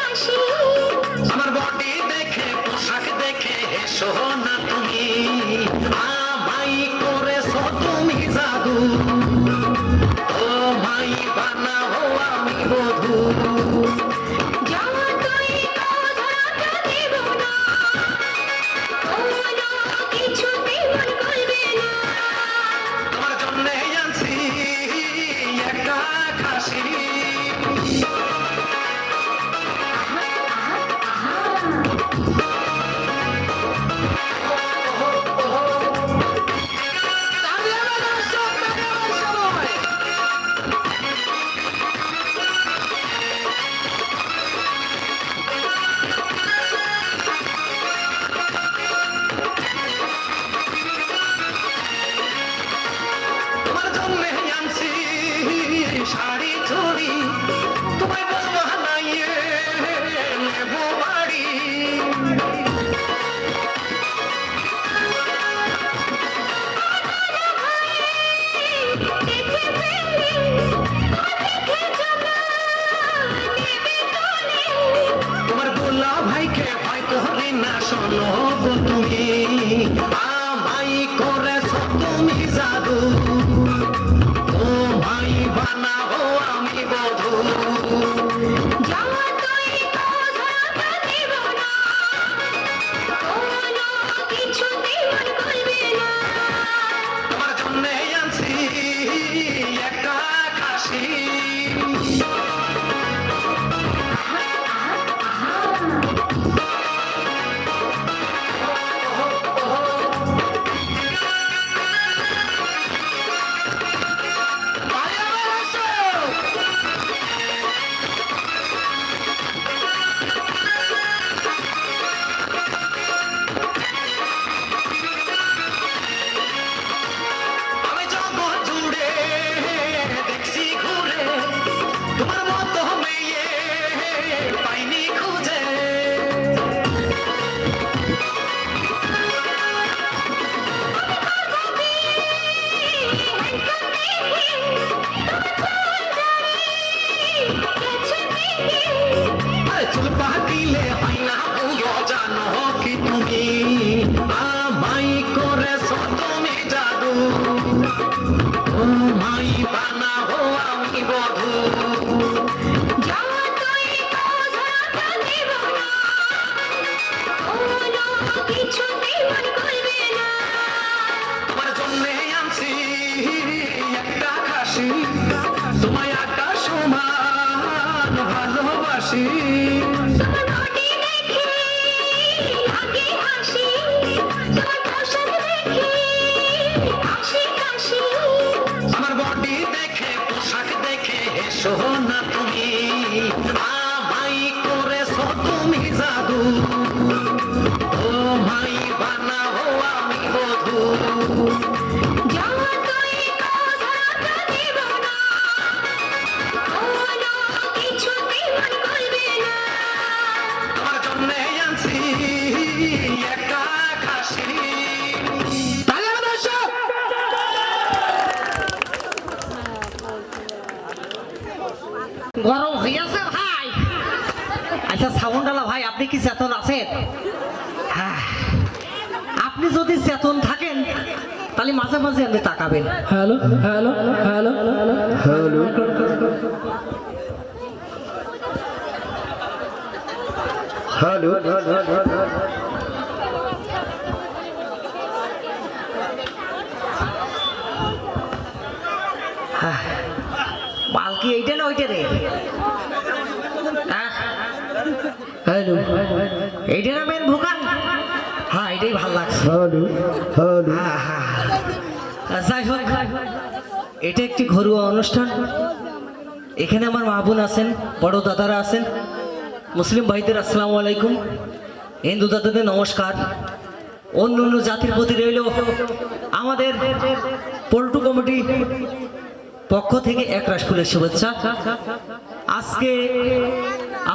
হাসি আমার বডি দেখে পোশাক দেখে হেসো না তুমি আমাই করেছো তুমি জাদু ও মাই বানাবো আমি বধূ তোমার জন্য আনছি একটা খাসি শাড়ি চুড়ি তোমায় বলবো হানাইয়ে নেবো বাড়ি তোমার গোলা ভাইকে ভয় করি না শোনো গো তুমি আমাই করেছো তুমি জাদু ও ভাই বানাবো আমি বধূ তোমার জন্য আনছি একটা খাসি আমি জগৎ জুড়ে দেখছি ঘুরে তোমার মতো মেয়ে পাইনি খুঁজে আরে চুল পাকিলে হয় না বুঝো জানো কি তুমি আমাই করেছো তুমি জাদু ও মাই বানাবো আমি বধূ তোমার জন্য আনছি একটা খাসি তোমায় আকাশ সমান ভালোবাসি আমার বডি দেখে পোশাক দেখে হেসো না তুমি আমাই করেছো তুমি জাদু ও মাই বানাবো আমি বধূ তোমার জন্য আনছি একটা খাসি গরম হইয়াছে ভাই। আচ্ছা সাবুনডালা ভাই, আপনি কি চেতন আছেন? হ্যাঁ, আপনি যদি চেতন থাকেন তাহলে মাঝে মাঝে আপনি তাকাবেন। Hello hello hello hello hello মাল কি এইটা না ওইটা রে? হ্যালো এইটা না মেন ভুকান? হ্যাঁ, এটাই ভাল লাগছে। হ্যালো হ্যালো যাই হোক, এটা একটি ঘরোয়া অনুষ্ঠান। এখানে আমার মা বোন আছেন, বড় দাদারা আছেন, মুসলিম ভাইদের আসসালামু আলাইকুম, হিন্দু দাদাদের নমস্কার। অন্য অন্য জাতির প্রতি রইল আমাদের পল্টু কমিটি পক্ষ থেকে একরাশ ফুলের শুভেচ্ছা। আজকে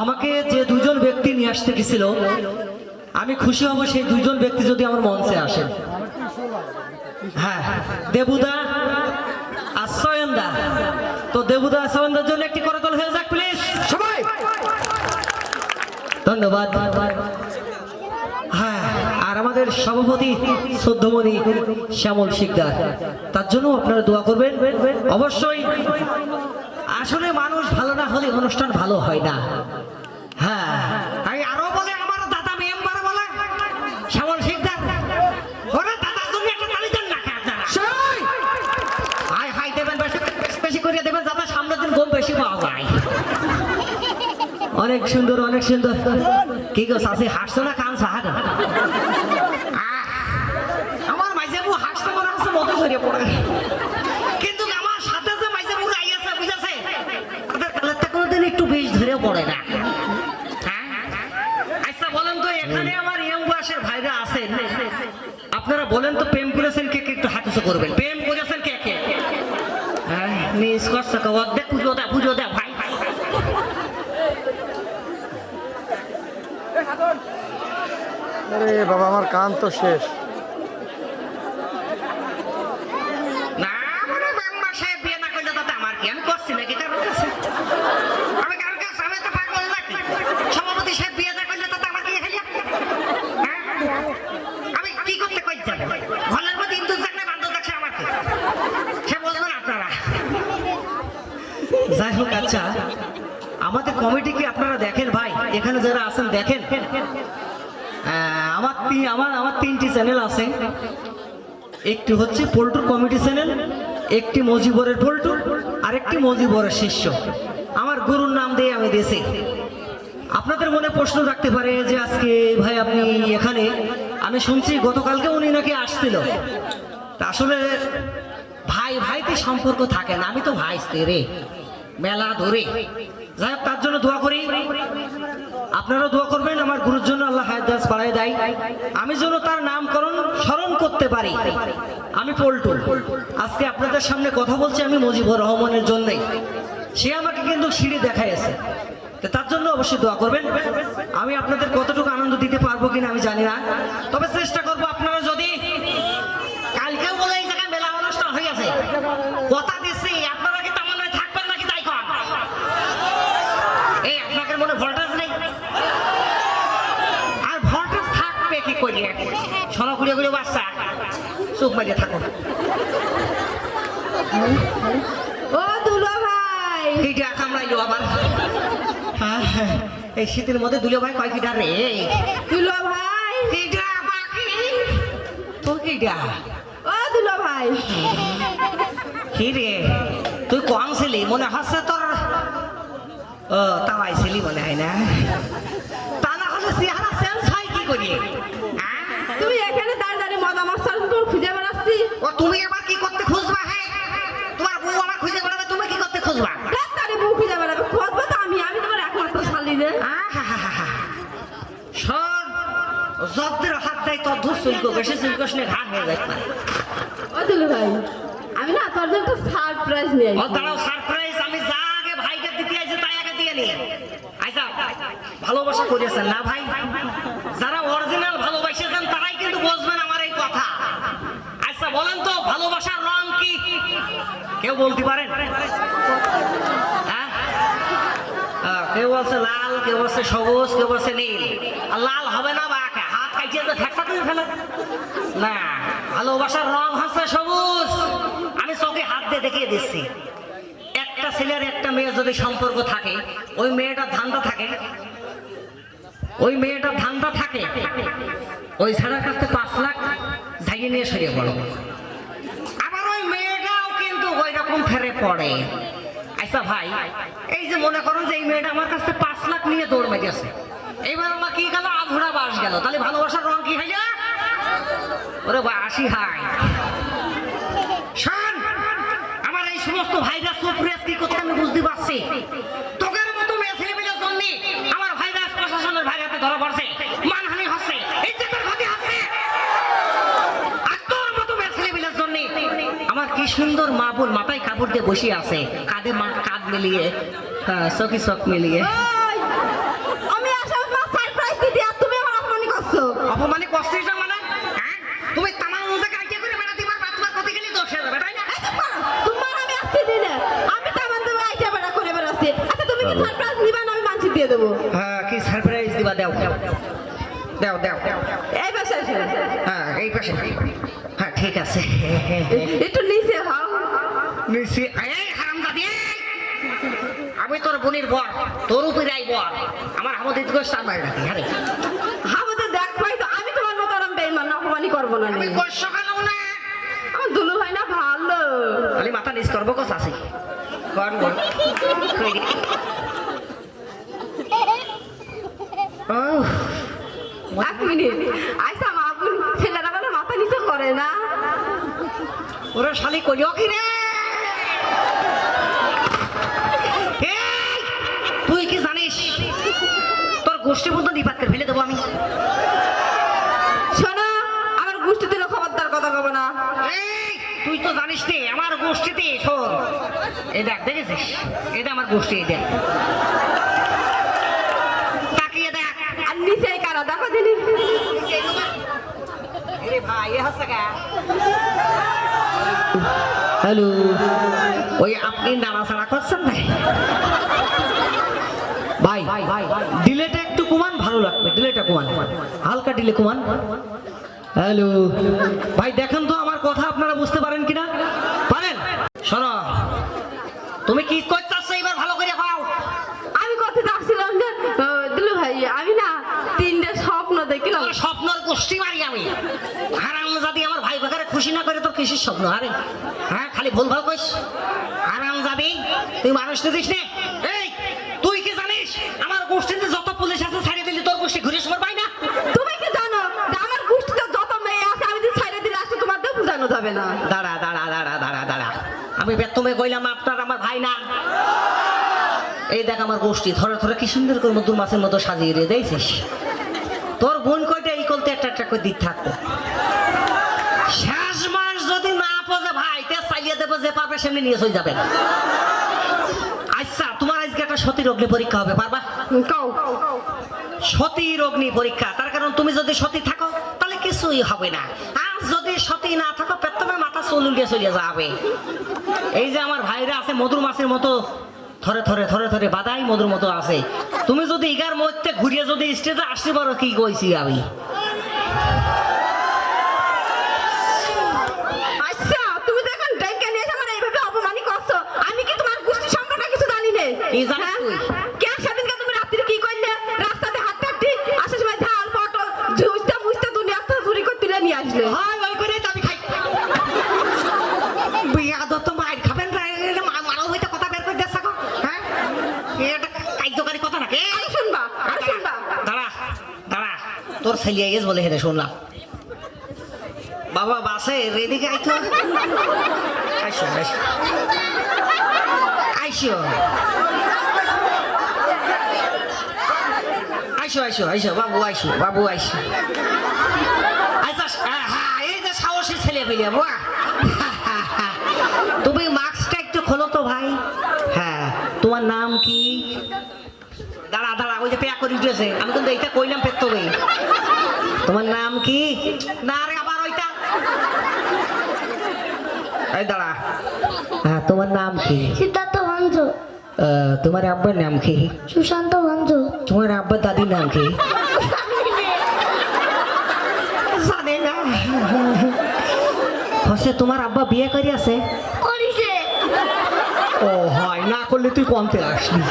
আমাকে যে দুজন ব্যক্তি নিয়ে আসতে গেছিল, আমি খুশি হব সেই দুজন ব্যক্তি যদি আমার মঞ্চে আসেন। হ্যাঁ, দেবুদা আর সয়নদা। তো দেবুদা আর সয়নদার জন্য একটি করতাল হয়ে যাক প্লিজ সবাই। ধন্যবাদ। হ্যাঁ, আর আমাদের সভাপতি শ্রদ্ধমণি শ্যামল শিকদার, তার জন্য আপনারা দোয়া করবেন অবশ্যই। আসলে মানুষ ভালো না হলে অনুষ্ঠান ভালো হয় না। হ্যাঁ, আমি আরো বলে আমার দাদা মেম্বার বলে শ্যামল শিকদার, ওরা দাদার জন্য একটা তালি দেন না আপনারা। হাই হাই দেবেন, বেশি বেশি করে দেবেন যাতে সামনের দিন গম বেশি পাওয়া যায়। অনেক সুন্দর, অনেক সুন্দর। কি গো শাসি, হাসছো না কান সাহাগ? আমার মাইজাবু হাসতে মনে হচ্ছে মতো ছড়িয়ে পড়ে, কিন্তু আমার সাথে যে মাইজাবু আইয়াছে বুঝেছে, তাদের কালারটা কোনোদিন একটু বেশ ধরে পড়ে না। আচ্ছা বলেন তো, এখানে আমার ইয়ং বয়সের ভাইরা আছেন, আপনারা বলেন তো প্রেম করেছেন কে কে? একটু হাত উঁচু করবেন। প্রেম করেছেন কে কে? হ্যাঁ, মিস করছে অর্ধেক পুজো দে ভাই। আরে বাবা, আমার কান তো শেষ। না মানে মেম্বার সাহেব বিয়ে না করলে তাতে আমার কি? আমি করছি নাকি কারোর কাছে? আমি কারোর কাছে? আমি তো পাগল নাকি? সভাপতি সাহেব বিয়ে না করলে তাতে আমার কি হইলো? হ্যাঁ? আমি কি করতে কই যাব? ঘরের মধ্যে হিন্দু থাকলে বান্ধব থাকছে আমার কি? সে বলবেন আপনারা। যাই হোক, আচ্ছা আমাদের কমিটি কি আপনারা দেখেন ভাই? এখানে যারা আছেন দেখেন। আমার তিনটি চ্যানেল আছে। একটি হচ্ছে পল্টুর কমিটি চ্যানেল, একটি মজিবরের পল্টু, আর একটি মজিবরের শিষ্য। আমার গুরুর নাম দিয়ে আমি দিয়েছি। আপনাদের মনে প্রশ্ন রাখতে পারে যে আজকে ভাই আপনি এখানে, আমি শুনছি গতকালকে উনি নাকি আসছিল। তা আসলে ভাই ভাইতে সম্পর্ক থাকে না, আমি তো ভাই রে মেলা ধরে। যাই হোক, তার জন্য দোয়া করি, আপনারাও দোয়া করবেন আমার গুরুর জন্য, আল্লাহ হায়াত বাড়ায় দেয়, আমি যেন তার নামকরণ স্মরণ করতে পারি। আমি পল্টু, আজকে আপনাদের সামনে কথা বলছি আমি মজিবুর রহমানের জন্যই। সে আমাকে কিন্তু সিঁড়ি দেখাইছে, তার জন্য অবশ্যই দোয়া করবেন। আমি আপনাদের কতটুকু আনন্দ দিতে পারবো কিনা আমি জানি না, তবে চেষ্টা করবো। আপনারা যদি কালকেও বলে এই জায়গায় মেলা অনুষ্ঠান হয়ে আছে, কথা দিচ্ছি আপনারা কি তেমন থাকবেন নাকি? তাই কর এই আপনাদের মনে ভোল্টেজ নেই, আর ভোল্টেজ থাকবে কি করিয়ে? সোনা কুড়িয়ে কুড়িয়ে বাচ্চা চোখ মারিয়ে থাকো। ও দুলো ভাই, এইটা কামড়াইলো আবার। হ্যাঁ, এই শীতের মধ্যে দুলো ভাই কয় কিটা রে? দুলো ভাই, কিটা বাকি তো কিটা? ও দুলো ভাই, কি রে তুই কম ছিলি মনে হচ্ছে তোর? ও তাও আইছিলি মনে হয় না? তা না হলে চেহারা চেঞ্জ হয় কি করি? তুমি এখানে দাঁড়িয়ে দাঁড়িয়ে মজা মাস্টার খুঁজে বেড়াচ্ছি। ও তুমি এবার কি করতে খুঁজবা? হ্যাঁ, তোমার বউ আমার খুঁজে বেড়াবে, তুমি কি করতে খুঁজবা? তাড়াতাড়ি বউ খুঁজে বেড়াবে, খুঁজবো তো আমি তোমার একমাত্র শালি রে। শোন, যদ্দের হাত দেয় তত চুলকো, বেশি চুলকোস নিয়ে ঘা হয়ে যায়। ও দুলো ভাই, আমি না তোর জন্য একটা সারপ্রাইজ নিয়ে ও আসছি। দাঁড়াও, সারপ্রাইজ আমি যা আগে ভাইকে দিতে আইছে তাই আগে দিয়ে নি। আচ্ছা, ভালোবাসা করেছেন না ভাই? যারা অরিজিনাল ভালোবাসেছেন তারাই কিন্তু বুঝবেন আমার এই কথা। আচ্ছা বলেন তো, ভালোবাসার রং কি কেউ বলতে পারেন? হ্যাঁ, কেউ বলছে লাল, কেউ বলছে সবুজ, কেউ বলছে নীল। আর লাল হবে না বা হাত কাটিয়ে যে ঠেকসা করে ফেলে না, ভালোবাসার রং হচ্ছে সবুজ। আমি চোখে হাত দিয়ে দেখিয়ে দিচ্ছি। একটা ছেলের একটা মেয়ের যদি সম্পর্ক থাকে, ওই মেয়েটার ধান্দা থাকে, ওই ছেলের কাছে 5 লাখ ঝাইয়ে নিয়ে সরিয়ে পড়ো। আবার ওই মেয়েটাও কিন্তু ওই রকম ফেরে পড়ে। আচ্ছা ভাই, এই যে মনে করুন যে এই মেয়েটা আমার কাছে 5 লাখ নিয়ে দৌড় মেরেছে, এইবার আমার কি গেল? আধুরা বাস গেল। তাহলে ভালোবাসার রং কি হয়ে যায়? ওরে বাসি হাই। শোন, আমার এই সমস্ত ভাইরাস সুপ্রেস কি করতে আমি বুঝতে পারছি। তোদের মতো মেয়ে ছেলেমেয়ের জন্য আমার ভাইরাস প্রশাসনের ভাইরাতে ধরা পড়ছে, মানহানি হচ্ছে, ইজ্জতের ক্ষতি হচ্ছে। আর তোর মতো মেয়ে ছেলেমেয়ের জন্য আমার কি সুন্দর মা বোন মাথায় কাপড় দিয়ে বসে আছে, কাঁধে কাঁধ মিলিয়ে, চোখে চোখ মিলিয়ে। ওই, আমি আসলে তোমার সারপ্রাইজ দিতে, আর তুমি আমার অপমানি করছো। অপমানে করছিস না মানে? হ্যাঁ, তুমি তামার জায়গায় দেবো। হ্যাঁ কি সারপ্রাইজ দিবা দাও দাও দাও এই পাশে আসে। হ্যাঁ এই পাশে হ্যাঁ ঠিক আছে একটু নিচে হও। নিচে এই হারামজাদি আমি তোর বোনের বর তোর উপরে আই বর আমার আমাদের দিকে স্টার মারি রাখি আরে আমাদের দেখ ভাই তো আমি তোমার মতো আরাম বেইমান অপমানি করবো না নি। কষ্ট কেন না আমার দুলু ভাই না ভালো। খালি মাথা নিচ করবো কস আছে করবো এক মিনিট আইসা মা বোন ছেলেরা বলে মাথা নিচে করে না। ওরা শালি কইও কি রে এই, তুই কি জানিস তোর গোষ্ঠী বন্ধু নিপাতকে ফেলে দেবো আমি শোনো আমার গোষ্ঠী দিলে খবরদার কথা কব না। এই, তুই তো জানিস নে আমার গোষ্ঠীতে শোন এই দেখ দেখেছিস এটা আমার গোষ্ঠী এই দেখ তাকিয়ে দেখ আর নিচে কারা দেখো দিনি। আরে ভাই এ হাসা কা হ্যালো ওই আপনি নাড়াচাড়া করছেন না ভাই ডিলেটা একটু কমান ভালো লাগবে ডিলেটা কমান হালকা ডিলে কমান হ্যালো ভাই দেখেন তো আমার কথা আপনারা বুঝতে পারেন কিনা পারেন শোনো তুমি কি করতে চাচ্ছ এবার ভালো করে খাও আমি কথা চাচ্ছিলাম যে দুলু ভাই আমি না তিনটে স্বপ্ন দেখলাম। তোর স্বপ্নর গোষ্ঠী মারি আমি হারামজাদি আমার ভাই বাগারে খুশি না করে তোর কিসের স্বপ্ন আরে হ্যাঁ খালি ভুল ভাল কইস হারামজাদি তুই মানুষ তো দিস নে এই তুই কি জানিস আমার গোষ্ঠীতে যত পুলিশ আছে ছাড়িয়ে দিলি তোর গোষ্ঠী ঘুরে সময় পাই না তুমি কি জানো যে আমার গোষ্ঠীতে যত মেয়ে আছে আমি যদি ছাইড়ে দিলে আসলে তোমার তো বোঝানো যাবে না। দাঁড়া দাঁড়া দাঁড়া দাঁড়া দাঁড়া আমি বেতমে কইলাম আপনার আমার ভাই না এই দেখ আমার গোষ্ঠী ধরে ধরে কি সুন্দর করে নতুন মাছের মতো সাজিয়ে রে দিয়েছিস তোর বোন কয়টা এই কলতে একটা একটা করে দিক থাকতো শেষ মাস যদি না পজে ভাই তে চালিয়ে দেবো যে পাবে সেমনি নিয়ে চলে যাবে আচ্ছা তোমার আজকে একটা সতীর অগ্নি পরীক্ষা হবে পারবা কও সতীর অগ্নি পরীক্ষা তার কারণ তুমি যদি সতী থাকো তাহলে কিছুই হবে না আর যদি সতী না থাকো পেতমে মাথা চলুলিয়ে চলে যাবে এই যে আমার ভাইরা আছে মধুর মাছের মতো ধরে ধরে ধরে ধরে বাদাই মধুর মতো আছে তুমি যদি ইগার মধ্যে ঘুরিয়ে যদি স্টেজে আসতে পারো কি কইছি আমি আচ্ছা তুমি তো এখন ডাইকা নিয়ে এসে আমার এইভাবে অপমানি করছো আমি কি তোমার গোষ্ঠী সম্পর্কে কিছু জানি না। কি জানিস তুই? কে সেদিনকে তুমি রাত্রি কি করলে রাস্তাতে হাঁটতে হাঁটতে আসার সময় ঝাল পটল ঝুসতে মুসতে দুনিয়া তো চুরি করে তুলে নিয়ে আসলে। হয় ওই করে তো আমি খাই বিয়া তো মাইর খাবেন মারো হইতে কথা বের করে দেছ হ্যাঁ এটা কার্যকারী কথা নাকি আর শুনবা আর শুনবা দাঁড়া দাঁড়া তোর ছেলে আইস বলে হেরে শুনলাম বাবা বাসে রেডি আইতো আইসো আইসো আইসো আইসো আইসো আইসো বাবু আইসো বাবু আইসো আচ্ছা হ্যাঁ এই যে সাহসী ছেলে পেলে বাবা তুমি মাস্কটা একটু খোলো তো ভাই হ্যাঁ তোমার নাম কি দাঁড়া দাঁড়া ওই যে পেয়া করে উঠেছে আমি কিন্তু এইটা কইলাম পেত তবে তোমার নাম কি না রে আবার ওইটা এই দাঁড়া হ্যাঁ তোমার নাম কি সিদ্ধার্থ ভঞ্জ তোমার আব্বার নাম কি সুশান্ত ভঞ্জ তোমার আব্বার দাদির নাম কি জানে না হচ্ছে তোমার আব্বা বিয়ে করে আছে করিছে ও হয় না করলে তুই কমতে আসবি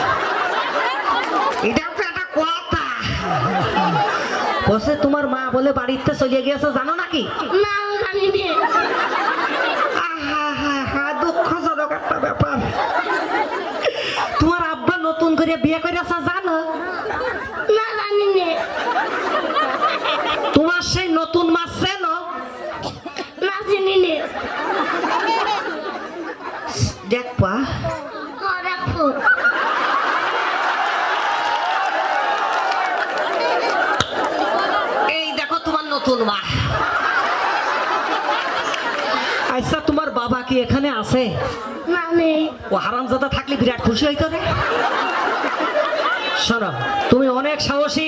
এটা তো একটা কথা বসে তোমার মা বলে বাড়িতে চলে গিয়েছে জানো নাকি না আমি জানি নে দুঃখজনক একটা ব্যাপার তোমার আব্বা নতুন করে বিয়ে করে আছে জানো না জানি নে তোমার সেই নতুন মাছ চেনো না চিনি নে দেখবা দেখো এই দেখো তোমার নতুন মা আচ্ছা তোমার বাবা কি এখানে আছে না নেই ও হারামজাদা থাকলে বিরাট খুশি হইতো রে শোনো তুমি অনেক সাহসী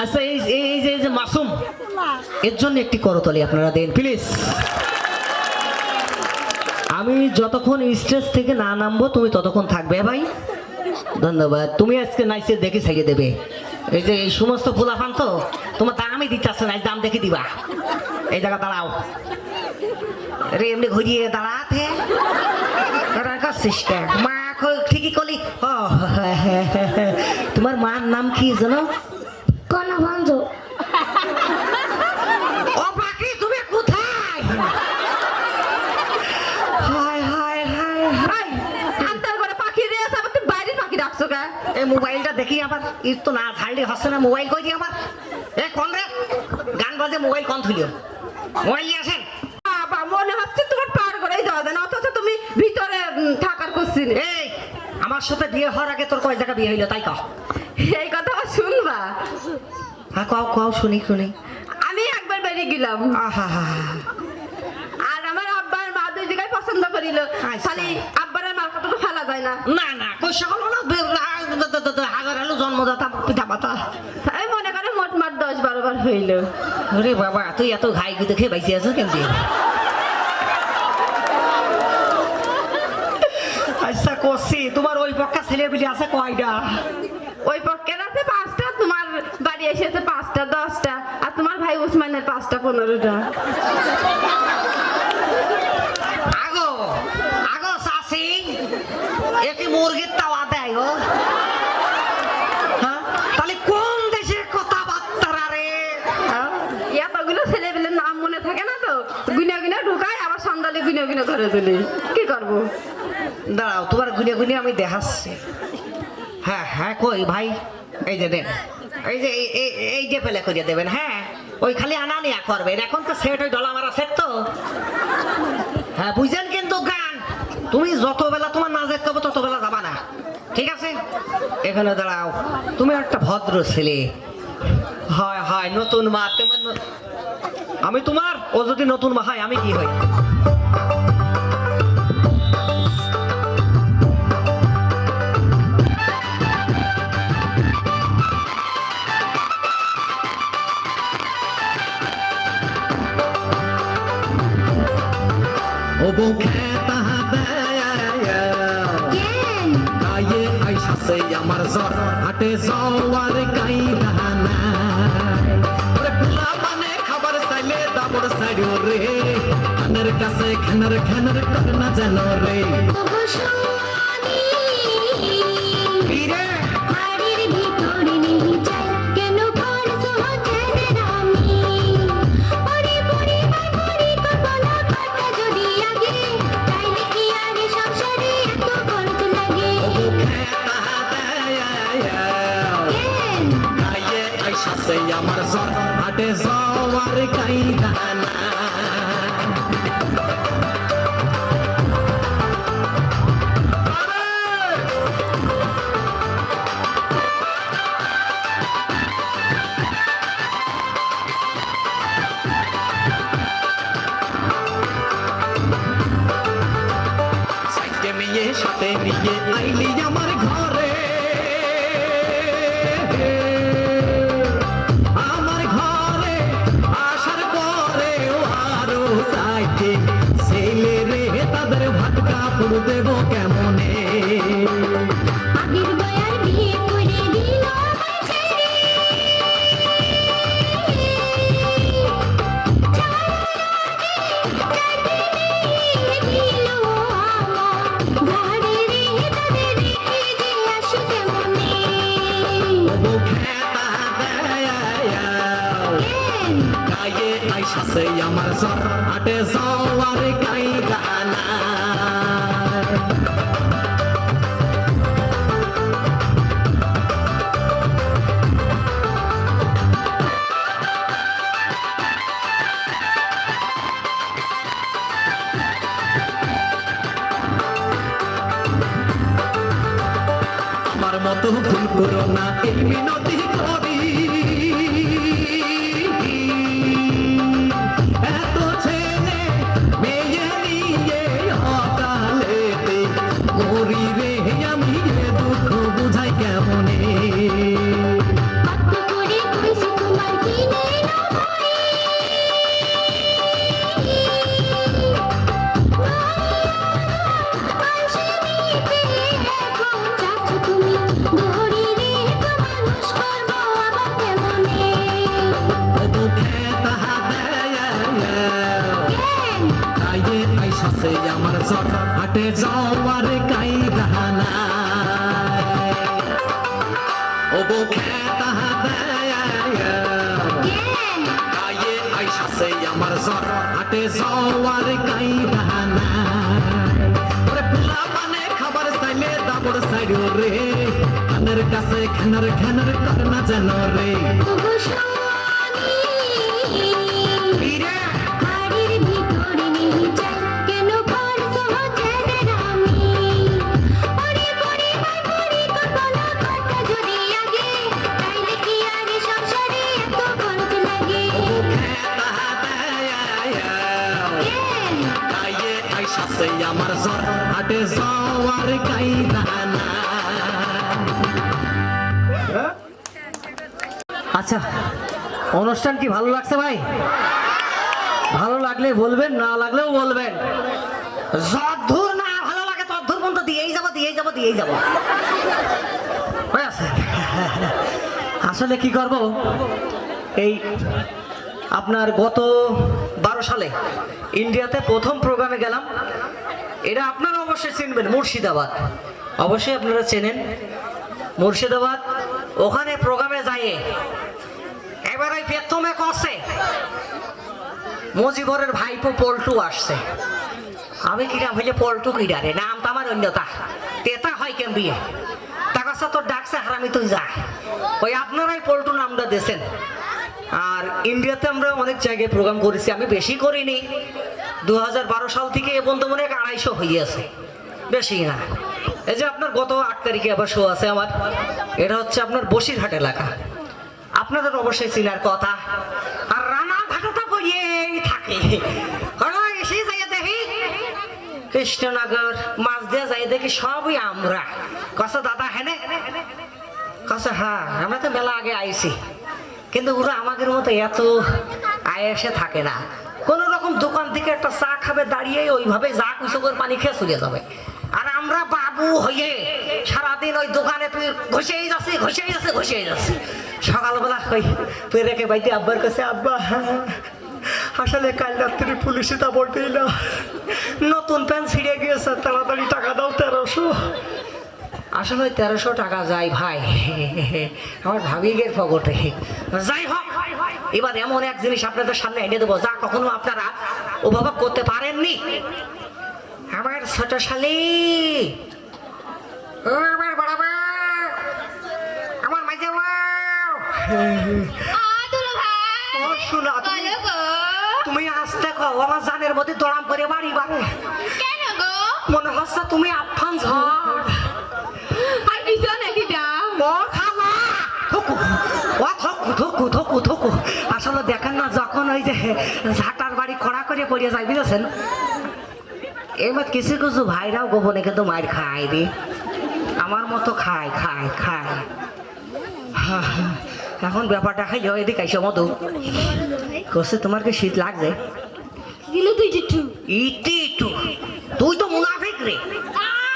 আচ্ছা এই যে মাসুম এর জন্য একটি করতলি আপনারা দেন প্লিজ আমি যতক্ষণ স্টেজ থেকে না নামবো তুমি ততক্ষণ থাকবে ভাই ধন্যবাদ। তুমি আজকে নাইসে দেখে ছেড়ে দেবে। এই যে এই সমস্ত ফুলাফান তো তোমার দামই দিতে আসছে না, দাম দেখে দিবা। এই জায়গা দাঁড়াও রে, এমনি ঘুরিয়ে দাঁড়াতে সিস্টার মা ঠিকই কলি। ও তোমার মার নাম কি জানো? কোন বন্ধ ও পাখি তুমি কোথায়? হায় হায় হায় হায়। আন্তার করে পাখি রে আছে, আবার তুই বাইরের পাখি রাখছো কে? এই মোবাইলটা দেখি আবার ই তো না ছাড়লে হচ্ছে না। মোবাইল কই দি আবার এ কোন রে গান বাজে মোবাইল কোন থইলো? মোবাইল নিয়ে আসেন। বাবা মনে হচ্ছে তোমার পার করেই যাওয়া যায় না, অথচ তুমি ভিতরে থাকার করছিস। এই আমার সাথে বিয়ে হওয়ার আগে তোর কয় জায়গা বিয়ে হইলো তাই কও? এই কথা আবার শুনবা? হ্যাঁ কও কও শুনি শুনি। আমি একবার বেরিয়ে গেলাম, আহা আর আমার আব্বার মা দুই জায়গায় পছন্দ করিল, আচ্ছা। খালি আব্বার আর মার কথা তো ফেলা যায় না। না না কই সকল না হাজার আলো জন্মদাতা পিতা মাতা। এই মনে করে মোট মার 10-12 বার হইল। আরে বাবা তুই এত ঘাই দেখে বাইসে আছো কেমন? আচ্ছা করছি তোমার ওই পক্কা ছেলে বিলি আছে কয়টা? ওই পক্ষের আছে 5টা, তোমার বাড়ি এসেছে 5টা 10টা, আর তোমার ভাই উসমানের 5টা 15টা। আগো আগো সাসি একই মুরগির তাওয়া দেয় গো। হ্যাঁ তাহলে কোন দেশের কথাবার্তা রে? হ্যাঁ এতগুলো ছেলেবেলের নাম মনে থাকে না তো, গুনে গুনে ঢুকায়, আবার সন্ধ্যালে গুনে গুনে ধরে তুলি। কি করবো? দাঁড়াও তোমার গুনে গুনে আমি দেখাচ্ছি। হ্যাঁ হ্যাঁ কই ভাই এই যে দেন, এই যে এই যে পেলে করিয়ে দেবেন। হ্যাঁ ওই খালি আনা নিয়া করবেন, এখন তো সেট ওই ডলা মারা সেট তো। হ্যাঁ বুঝছেন কিন্তু গান তুমি যত বেলা তোমার না যেতে হবে তত বেলা যাবা না, ঠিক আছে? এখানে দাঁড়াও, তুমি একটা ভদ্র ছেলে। হয় হয় নতুন মা তেমন আমি তোমার, ও যদি নতুন মা হয় আমি কি হই? ও বউ খেতা কেন গায়ে আইসাছে আমার জ্বর, হাটে যাওয়ার কাইদা নাই। ওরে পোলা মানে খাবার চাইলে দাবড় চাইও রে, খানের কাছে খানের খানের কর না যেন রে। তবু শুনি ফিরে বাড়ির ভিতরে নেই চাই, কেন করছো ছেলেরামি? পরিবার পরিকল্পনা করতে যদি আগে, তাইলে কি আগে সংসারে এত খরচ লাগে? ও বউ খেতা কেন গায়ে আইসাছে আমার জ্বর, হাটে যাওয়ার কাইদা নাই। সাইকে মেয়ে সাথে নিয়ে আইলি আমার ঘরে, আমার ঘরে আসার পরে আরো সাইকে ছেলে রে, তাদের ভাত কাপড় দেবো কেমনে? আগের বয়ার বিয়ে করে দিল আমায় ছেড়ে, বউ খেতা গায়ে আইসাছে আমার জ্বর, হাটে যাওয়ার কাইদা নাই। আমার মতো ভুল করো না এই মিনতি করি, এত ছেলে মেয়ে নিয়ে অকালেতে মরি রে আমি, এ দুঃখ বুঝাই কেমনে? তুমি গায়ে আইসাছে আমার জ্বর হাটে যাওয়ার কাইদানা ও বউ খেতা কেন গায়ে আইসাছে আমার জ্বর হাটে যাওয়ার কাইদানা ওরে পোলা মানে খাবার চাইলে দাবড় সাইড রে খানের কাছে খানার খানার কর না যেন রে ওগো স্বামী ফিরে বাড়ির ভিতরে নেই যাই কেন করছো ছেড়ামি ওরে পরিবার পরিকল্পনা করতে যদি আগে তাইলে কি আর সংসারে এত খরচ লাগে ও খেতা কেন গায়ে আইসাছে আমার জ্বর হাটে যাওয়ার কাইদানা আচ্ছা, অনুষ্ঠান কি ভালো লাগছে ভাই? ভালো লাগলে বলবেন, না লাগলেও বলবেন। যদ্দূর না ভালো লাগে তদ্দূর পর্যন্ত দিয়েই যাবো। হয়ে আছে। আসলে কি করব, এই আপনার গত 12 সালে ইন্ডিয়াতে প্রথম প্রোগ্রামে গেলাম। এটা আপনারা অবশ্যই চিনবেন, মুর্শিদাবাদ। অবশ্যই আপনারা চেনেন মুর্শিদাবাদ। ওখানে প্রোগ্রামে যাইয়ে এবার ওই প্রথমে করছে মুজিবরের ভাইপো পল্টু আসছে। আমি কিরা হইলে পল্টু কিরা রে, নাম তো আমার অন্যতা তেতা হয় কেন বিয়ে টাকা তোর ডাকছে হারামি তুই যা। ওই আপনারাই পল্টু নামটা দিয়েছেন। আর ইন্ডিয়াতে আমরা অনেক জায়গায় প্রোগ্রাম করেছি, আমি বেশি করিনি। 2012 সাল থেকে এ পর্যন্ত মনে হয় 250 হইয়াছে, বেশি না। এই যে আপনার গত 8 তারিখে আবার শো আছে আমার, এটা হচ্ছে আপনার বসিরহাট এলাকা, আপনাদের অবশ্যই চিনার কথা। আর রানাঘাটটা পড়িয়েই থাকে, এসে যাই দেখি কৃষ্ণনগর মাছ দিয়ে যাই দেখি সবই আমরা। কসা দাদা হেনে কসা হ্যাঁ আমরা তো মেলা আগে আইছি, কিন্তু ওরা আমাদের মতো এত আয়েসে থাকে না। কোন রকম দোকান থেকে একটা চা খাবে দাঁড়িয়ে ওইভাবে যা কিছু করে পানি খেয়ে চলে যাবে। আর আমরা বাবু হয়ে সারাদিন ওই দোকানে তুই ঘষেই যাচ্ছি। সকালবেলা ওই তুই রেখে বাইতে আব্বার কাছে, আব্বা আসলে কাল রাত্রি পুলিশে তা বলতেই না, নতুন প্যান্ট ছিঁড়ে গিয়েছে, তাড়াতাড়ি টাকা দাও 1300। আসলে 1300 টাকা যায় ভাই আমার ভাবিগের পকেটে। যাই হোক, এবার এমন এক জিনিস আপনাদের সামনে এনে দেবো যা কখনো আপনারা উপভোগ করতে পারেননি। আমার ছোট শালি, আমার বড়াবা, আমার মাঝে আদুল ভাই শোনা বলো গো তুমি আসতে কও, আমার জানের মধ্যে দড়াম করে বাড়ি বাড়ে কেন গো মনে হচ্ছে তুমি আফান ঝড়। আর কিছু নাকি দাও ও খালা থকু আসলে দেখেন না, যখন ওই যে ঝাঁটার বাড়ি খড়া করে পড়িয়ে যায় বুঝেছেন, এবার কিছু কিছু ভাইরাও গোপনে কিন্তু মার খায় রে, আমার মতো খায়। এখন ব্যাপারটা খাই এদিকে আইসো মধু কষে, তোমার কি শীত লাগছে? দিল তুই জিটু ইটি তুই তো মুনাফিক রে।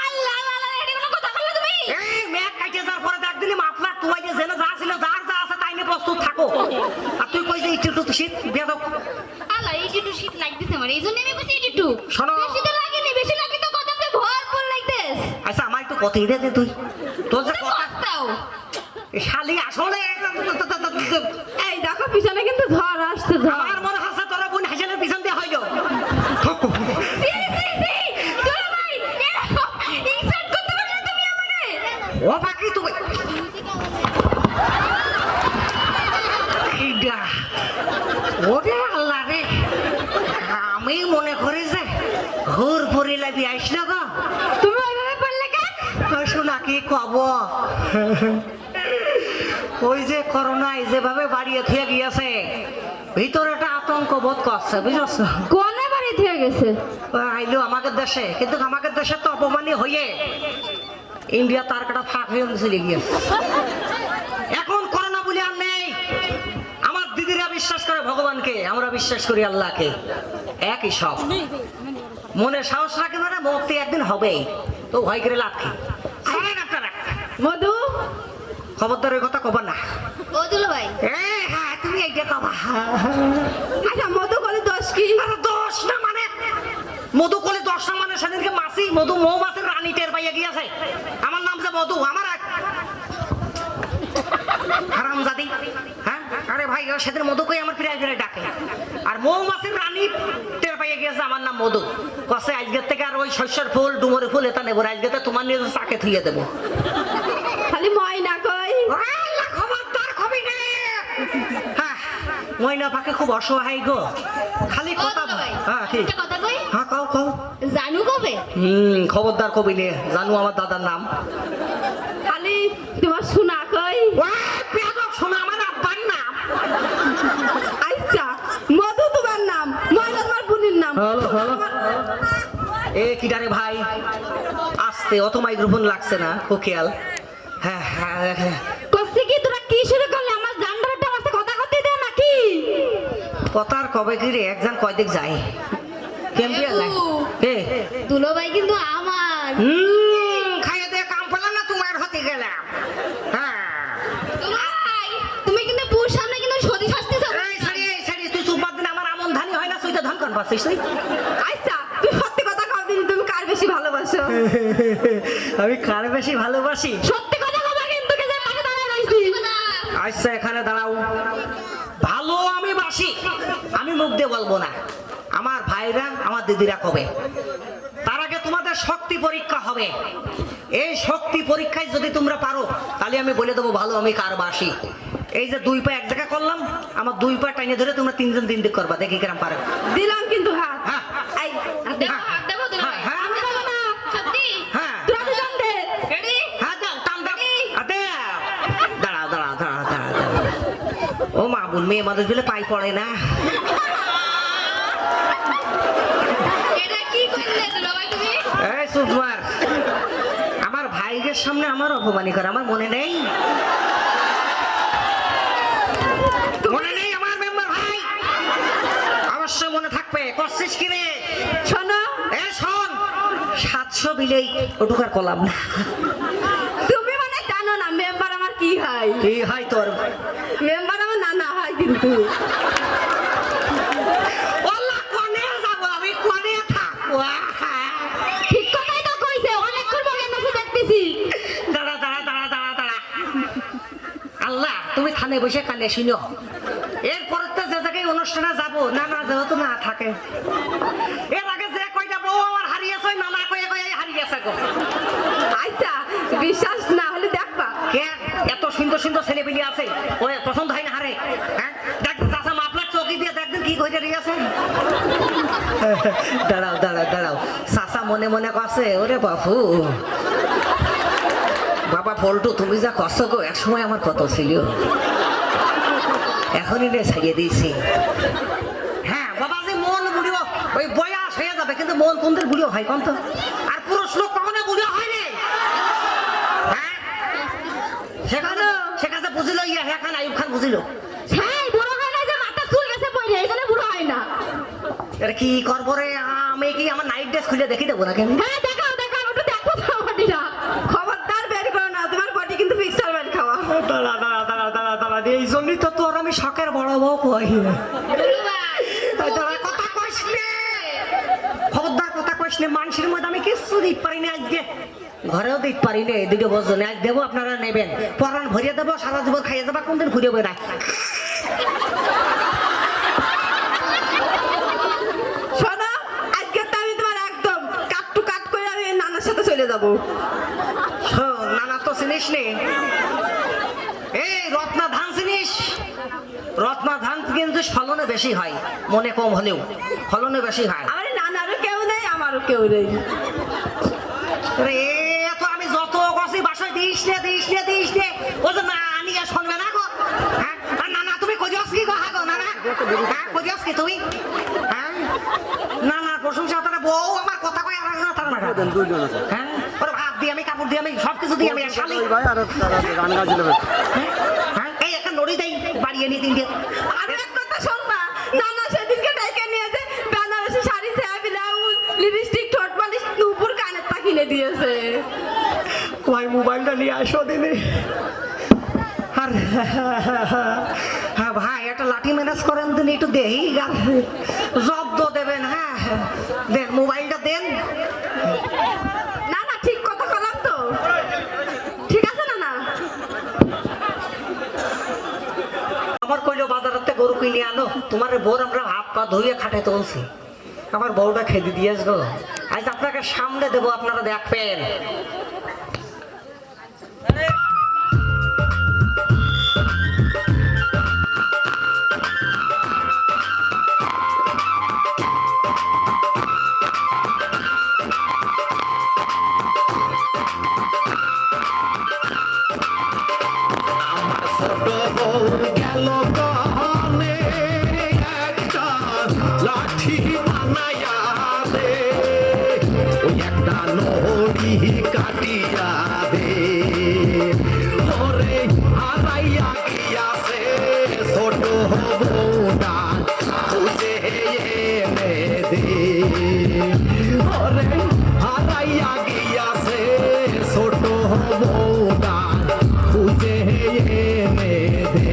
আল্লাহ আল্লাহ এটা কোনো কথা বললে তুমি এই মেঘ কাটে যাওয়ার পরে দেখ দিলি মাফলার তুই যে জেনে যা ছিল যার যা আছে তাই নিয়ে প্রস্তুত থাকো। আর তুই কই যে ইটি তো শীত বেদক। আল্লাহ এই জিটু শীত লাগতেছে আমার, এইজন্য আমি কইছি জিটু শোনো। বেশি তো লাগেনি, বেশি লাগলে তো কথাতে ভরপুর লাগতেস। আচ্ছা আমার একটু কথাই দে তুই, তোর যে কথা কথাও শালি আসলে এই দেখো পিছনে কিন্তু ঝড় আসছে, ঝড়। আমার মনে হচ্ছে তোরা বোন হাসিলের পিছন দিয়ে হইল। দুলা ভাই ইনসাল্ট করতে পারলে তুমি আমারে। ও বাকি তুই ওরে আল্লাহ রে, আমি মনে করি যে হুর ভরি লাগি আইস না গো। তুমি ওইভাবে পড়লে কেন? শোনা কি কব, ওই যে করোনায় যেভাবে বাড়িয়ে থিয়ে গিয়েছে ভিতরে একটা আতঙ্ক বোধ করছে বুঝছ। কোনে বাড়ি থেকে গেছে? আইলো আমাদের দেশে, কিন্তু আমাদের দেশে তো অপমানি হয়ে ইন্ডিয়া তার কাটা ফাঁক হয়ে চলে গিয়ে। এখন করোনা বলে আর নেই। আমার দিদিরা বিশ্বাস করে ভগবানকে, আমরা বিশ্বাস করি আল্লাহকে, একই সব। মনে সাহস রাখে মানে মুক্তি একদিন হবেই, তো ভয় করে লাভ কি? মধু খবরদার ওই কথা কবা না। ও দুলা ভাই হ্যাঁ তুমি এইটা কবা। আচ্ছা মধু বলে দোষ কি? আরে দোষ না মানে মধু কলে 10 মানে সেদিনকে মাসি মধু মৌমাছির রানী টের পাইয়া গিয়েছে আমার নাম যে মধু আমার হারামজাদি। হ্যাঁ আরে ভাই ও সেদিন মধু কই আমার প্রায় প্রায় ডাকে আর মৌমাছির রানী টের পাইয়া গিয়েছে আমার নাম মধু কসে আজকের থেকে আর ওই শস্যের ফুল ডুমুরের ফুল এটা নেবো না, আজকে তো তোমার নিয়ে চাকে থুইয়ে দেবো। খালি ময়না কই খবরদার খবি নে। হ্যাঁ ময়না পাকে খুব অসহায় গো, খালি কথা হ্যাঁ কি একটা কথা কই, হ্যাঁ কও কও। জানু কবে? খবরদার কবি নে, জানু আমার দাদার নাম। খালি তোমার শোনা কই শোনা আমার আব্বার নাম। আচ্ছা মধু তোমার নাম, ময়না তোমার বোনের নাম। হ্যালো হ্যালো এ কিডারে ভাই আস্তে, অত মাইক্রোফোন লাগছে না, খুব খেয়াল। হ্যাঁ হ্যাঁ হ্যাঁ কসে কি তোরা কি শুরু করলে? আমার জানদারটা আমার সাথে কথা কইতে দে নাকি? কথার কবে কি রে একজন কয়দিক যায় কেমন যায় এ দুলোভাই কিন্তু আমার। খাইয়ে দিয়ে কাম পেলাম না তোমার হতে গেলাম। হ্যাঁ দুলোভাই তুমি কিন্তু পুর সামনে কিন্তু সতী শাস্তিছ। এই সারি তুই সুপার দিন আমার আমন ধানি হয় না, সুইটা ধান কান পাচ্ছিস তুই। আচ্ছা তুই সত্যি কথা কও দিনি, তুমি কার বেশি ভালোবাসো? আমি কার বেশি ভালোবাসি? সত্যি কথা কবা কিন্তু, কে যে পাশে দাঁড়ায় রইছি। আচ্ছা এখানে দাঁড়াও, ভালো আমি বাসি, আমি মুখ দিয়ে বলবো না। আমার ভাইরা আমার দিদিরা কবে, তার আগে তোমাদের শক্তি পরীক্ষা হবে। এই শক্তি পরীক্ষায় যদি তোমরা পারো তাহলে আমি বলে দেবো ভালো আমি কার বাসি। এই যে 2 পা এক জায়গা করলাম, আমার 2 পা টাইনে ধরে তোমরা 3 জন 3 দিক করবা, দেখি কিরম পারো। দিলাম কিন্তু হাত। হ্যাঁ এই হাত দেবো, হাত দেবো দুলোভাই। হ্যাঁ, আমি দেবো না। সত্যি? হ্যাঁ তোরা দুজন দে। রেডি? হ্যাঁ দাও টান দাও। আদে দাঁড়াও দাঁড়াও দাঁড়াও দাঁড়াও। ও মা বোন মেয়ে মানুষ বলে পাই পড়ে না। এটা কি করলে দুলোভাই তুমি? এই সুকুমার, আমার ভাইদের সামনে আমার অপমানি করে আমার মনে নেই? মনে নেই আমার মেম্বার ভাই? অবশ্যই মনে থাকবে। করছিস কি রে? শোনো, এ শোন, 700 বিলেই ওটুকার কলাম না। তুমি মানে জানো না মেম্বার আমার কি হয়? কি হয় তোর? মেম্বার আমার নানা হয় কিন্তু। ওলা কোনে যাবো আমি, কোনে থাকবো? ঠিক কথাই তো কইছে, অনেকক্ষণ পরে নাকি দেখতেছি। দাঁড়া দাঁড়া দাঁড়া দাঁড়া দাঁড়া। আল্লাহ তুমি থানে বসে কানে শুনো, এরপরে তো যে জায়গায় অনুষ্ঠানে যাবো না না যাবো তো না থাকে। এর আগে যে কয়টা বউ আমার হারিয়েছে নানা কয়ে কয়ে হারিয়েছে গো। আচ্ছা বিশ্বাস না হলে দেখবা। কে এত সুন্দর সুন্দর ছেলেপিলি আছে, ওই পছন্দ হয় না হারে? হ্যাঁ দেখ চাচা মাপলার চৌকি দিয়ে দেখবেন কি কইতে দিয়েছে। দাঁড়াও দাঁড়াও দাঁড়াও, চাচা মনে মনে কছে ওরে বাপু বাবা পল্টু তুমি যা কষ্ট গো, এক সময় আমার কত ছিল, এখনই রে ছাড়িয়ে দিয়েছি। হ্যাঁ বাবা যে মন বুড়িও ওই বয়স হয়ে যাবে, কিন্তু মন কোনদের বুড়িও হয় কম তো। আর পুরুষ লোক কখনো বুড়িও হয় রে। হ্যাঁ সেখানে সেখানে বুঝিল ইয়া হ্যাঁ খান আইব খান বুঝিল। হ্যাঁ বুড়ো হয় না যে মাথা চুল গেছে পড়ে, এই জন্য বুড়ো হয় না। এটা কি করবো রে? আমি কি আমার নাইট ড্রেস খুলে দেখি দেবো না কেন? হ্যাঁ দেখাও দেখাও, একটু দেখো তো বডিটা। খবরদার বের করো না, তোমার বডি কিন্তু পিক্সার বের খাওয়া। দাঁড়া দাঁড়া দাঁড়া দাঁড়া দাঁড়া, এই জন্যই তো তোর আমি শখের বড় বউ কই। দুলোভাই দাঁড়া কথা কইস নে, খবরদার কথা কইস নে। মানুষের মধ্যে আমি কিছু দিতে পারি না, আজকে ঘরেও দিতে পারি না। এদিকে বসো আজ দেবো, আপনারা নেবেন, পরান ভরিয়ে দেবো, সারা জীবন খাইয়ে যাবা, কোনদিন ঘুরে বেড়ায়। শোনো, আজকে তো আমি তোমার একদম কাট টু কাট করে আমি নানার সাথে চলে যাবো। নানা তো চিনিস নে? এই রত্না ধান চিনিস? রত্না ধান কিন্তু ফলনে বেশি হয়, মনে কম হলেও ফলনে বেশি হয়। আমার নানারও কেউ নেই, আমারও কেউ নেই। রে তো আমি যত কষি বাসায় দিস নে দিস নে দিস নে, ও যে না নিয়ে শুনবে না গো। হ্যাঁ আর নানা তুমি কইস কি গো? হ্যাঁ গো নানা, হ্যাঁ কইস কি তুমি? হ্যাঁ নানা প্রশংসা তারা বউ আমার কথা কই আর না তার না। দুজন আছে হ্যাঁ ওরে ভাত দিয়ে আমি, কাপড় দিয়ে আমি, সবকিছু দিয়ে আমি শালি। ওই ভাই আর তারা গান গাইছিল। হ্যাঁ এই একটা নড়ি দেই বাড়িয়ে নি তিনটে। আর এক কথা শুনবা, নানা সেদিনকে ডেকে নিয়েছে, বেনারসি শাড়ি, ছায়া ব্লাউজ, লিপস্টিক, ঠোঁট পালিশ, নুপুর, কানের পা কিনে দিয়েছে। ওই মোবাইলটা নিয়ে আসো দিনে। আর হ্যাঁ ভাই একটা লাঠি ম্যানেজ করেন দিন একটু দেই জব্দ দেবেন। হ্যাঁ দেন মোবাইলটা দেন। না না ঠিক কথা বললাম তো, ঠিক আছে না? না আমার কইলো বাজারেতে গরু কিনে আনো, তোমার বউর আমরা হাত পা ধুয়ে খাটে তুলছি, আমার বউটা খেতে দিয়ে আসবো। আজ আপনাকে সামনে দেবো, আপনারা দেখবেন। আমার ছোট বউ গেল গহনে একটা লাঠি বানাইয়া দে, ওই একটা নড়ি কাটিয়া দে। ওরে হারাইয়া গিয়াছে ছোট বউটা খুঁজে এনে দে। ওরে হারাইয়া গিয়াছে ছোট বউটা খুঁজে এনে দে।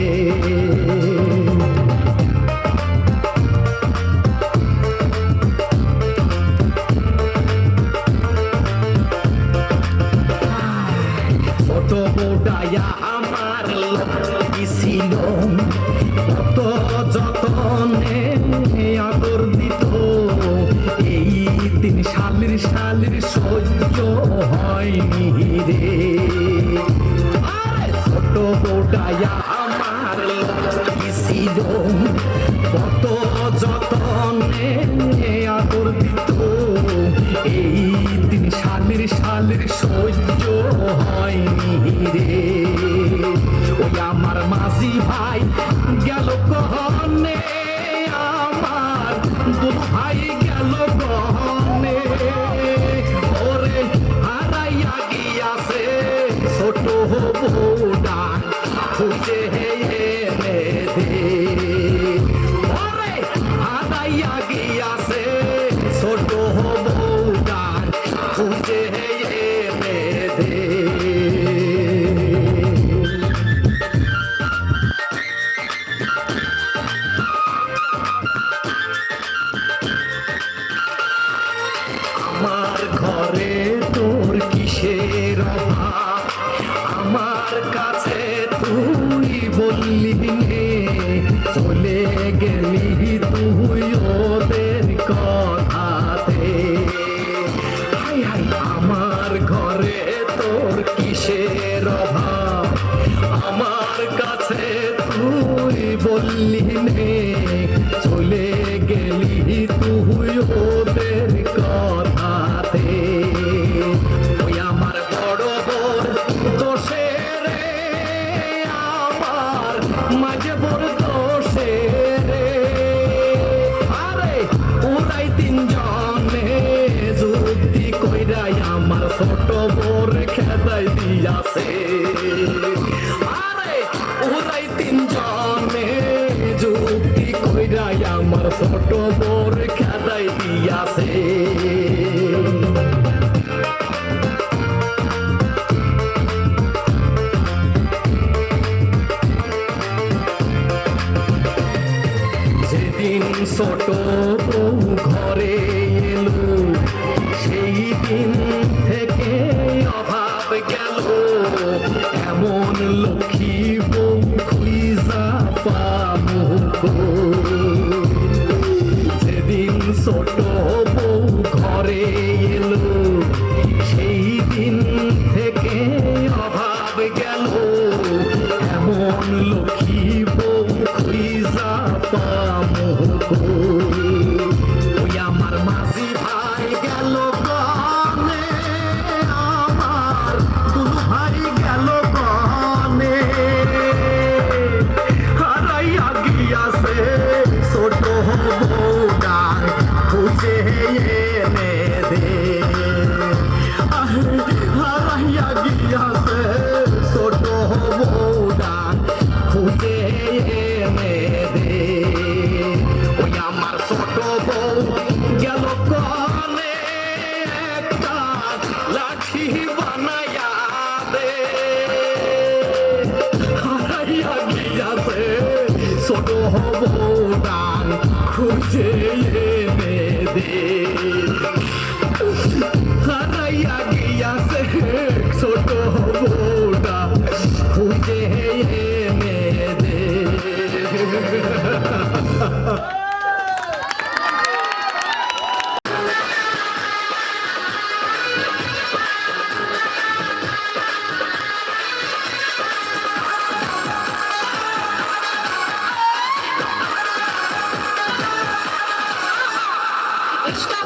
ছোট বউটায়া আমার লক্ষ্মী ছিল, কত যতনে আদর দিত, এই দিন শালির শালির সহ্য হয়নি রে। ছোট বউটায়া আমার লক্ষ্মী ছিল, কত যতনে আদর দিত, এই দিন শালির শালির সহ্য হয়নি রে। ওই আমার মাঝি ভাই গেল গহনে, আমার দুই ভাই গেল গহনে, ওরে হারাইয়া গিয়াছে ছোট বউটা খুঁজে এনে দে। ওরে হারাইয়া গিয়াছে ছোট বউটা খুঁজে এনে দে। আমার ঘরে তোর কিসের অভাব, আমার কাছে তুই বললি নে, চলে গেলি তুই ওদের কথাতে। হাই হাই আমার ঘরে তোর কিসের অভাব, আমার কাছে তুই বললি নে, চলে গেলি তুই ওদের কথাতে। ওই আমার বড় বড় দোষে রে, আমার মাঝে বড় দোষে রে। আরে ওরাই তিনজনে যুক্তি কইরাই আমার ছোট বড় খেদাই দিয়াছে। আরে ওরাই তিনজনে যুক্তি কইরাই আমার ছোট বড় খেদাই দিয়াছে। যেদিন ছোট বউ ঘরে এলো, সেই দিন থেকে অভাব গেল, এমন লক্ষ্মী বউ খুঁজা পাবো গো। যেদিন ছোট বউ ঘরে এলো, সেই দিন থেকে অভাব গেল, এমন লক্ষ্মী বউ খুঁজা পাবো গো। ওই আমার মাঝি ভাই গেল গনে, আমার দুই ভাই গেল গনে, হারাইয়া গিয়াছে ছোট বউটা খুঁজে এনে দে। হারাইয়া গিয়াছে ছোট বউটা খুঁজে এনে দে। ওই আমার ছোট বউ গেল গনে, একটা লাঠি বানাইয়া দে। হারাইয়া গিয়াছে ছোট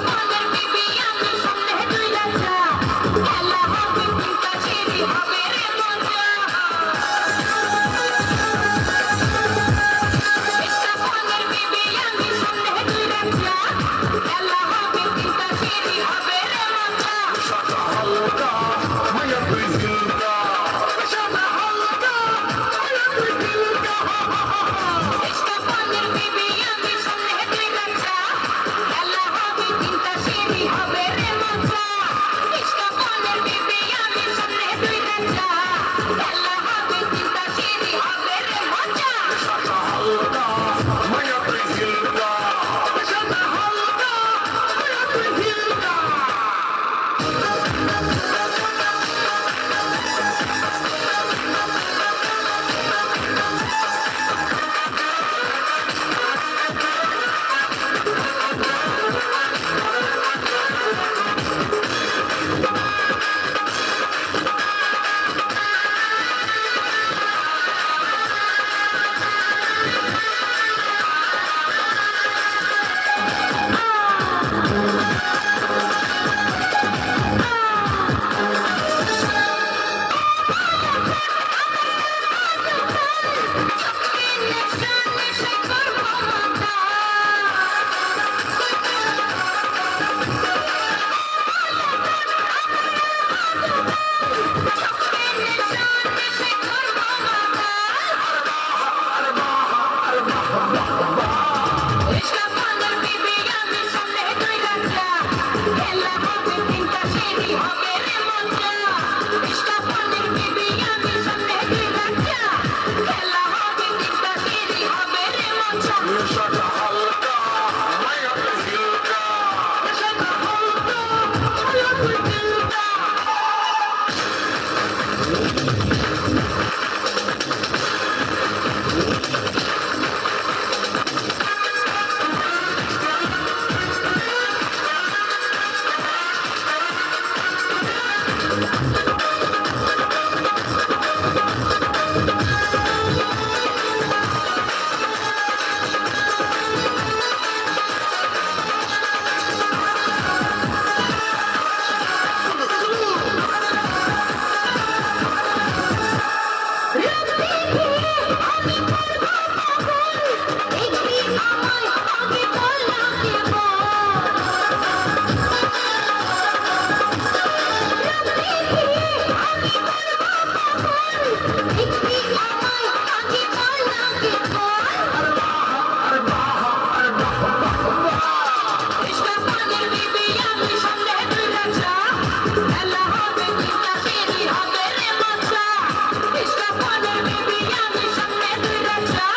পানের বিবি আমি সামনে দুই রাজা খেলা হবে তিনটা সিঁড়ি হবে রে মজা ইস্কা পানের বিবি আমি সামনে দুই রাজা খেলা হবে তিনটা সিঁড়ি হবে রে মজা ইস্কা পানের বিবি আমি সামনে দুই রাজা খেলা হবে তিনটা সিঁড়ি হবে রে মজা ইস্কা পানের বিবি আমি সামনে দুই রাজা খেলা হবে তিনটা সিঁড়ি হবে রে মজা ইস্কা পানের বিবি আমি সামনে দুই রাজা খেলা হবে তিনটা সিঁড়ি হবে রে মজা ইস্কা পানের বিবি আমি সামনে দুই রাজা খেলা হবে তিনটা সিঁড়ি হবে রে মজা দেখবি আমায় আগে বল লাগে দেখবি আমায় আগে বল লাগে ইস্কা পানের বিবি আমি সামনে দুই রাজা খেলা হবে তিনটা সিঁড়ি হবে রে মজা ইস্কা পানের বিবি আমি সামনে দুই রাজা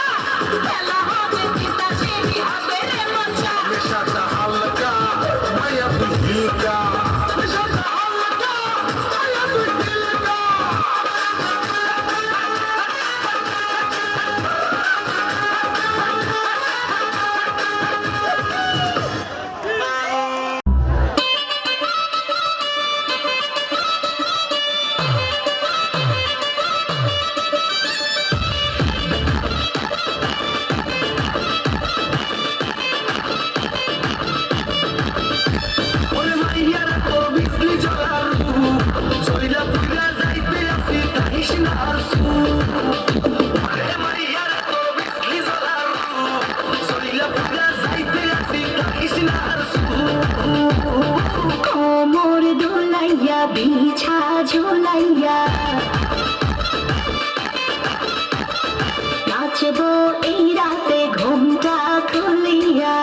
খেলা হবে তিনটা সিঁড়ি হবে রে মজা কোমর দোলাইয়া বিছা ঝুলাইয়া নাচবো এই রাতে ঘুমটা খুলিয়া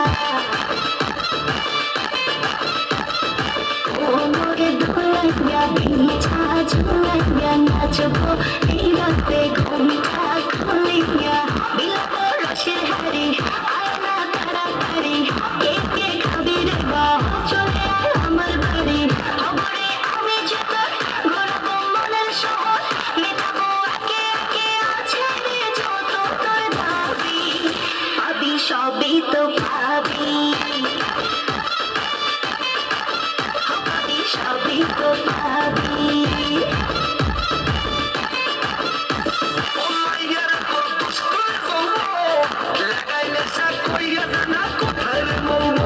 কোমর দোলাইয়া বিছা ঝুলাইয়া নাচবো এই রাতে ঘুমটা খুলিয়া বিলাপ রসের হাড়ি আয়না তাড়াতাড়ি কে খাবি রে বা চলে আয় আমার বাড়ি খবরে আমি যেত ঘুরবো মনের শহর মেটাবো একে একে আছে রে যত তোর দাবি পাবি সবই তো পাবি পাবি সবই তো পাবি লাগাইলে সাত কইয়া জানা কোথায় রে মৌন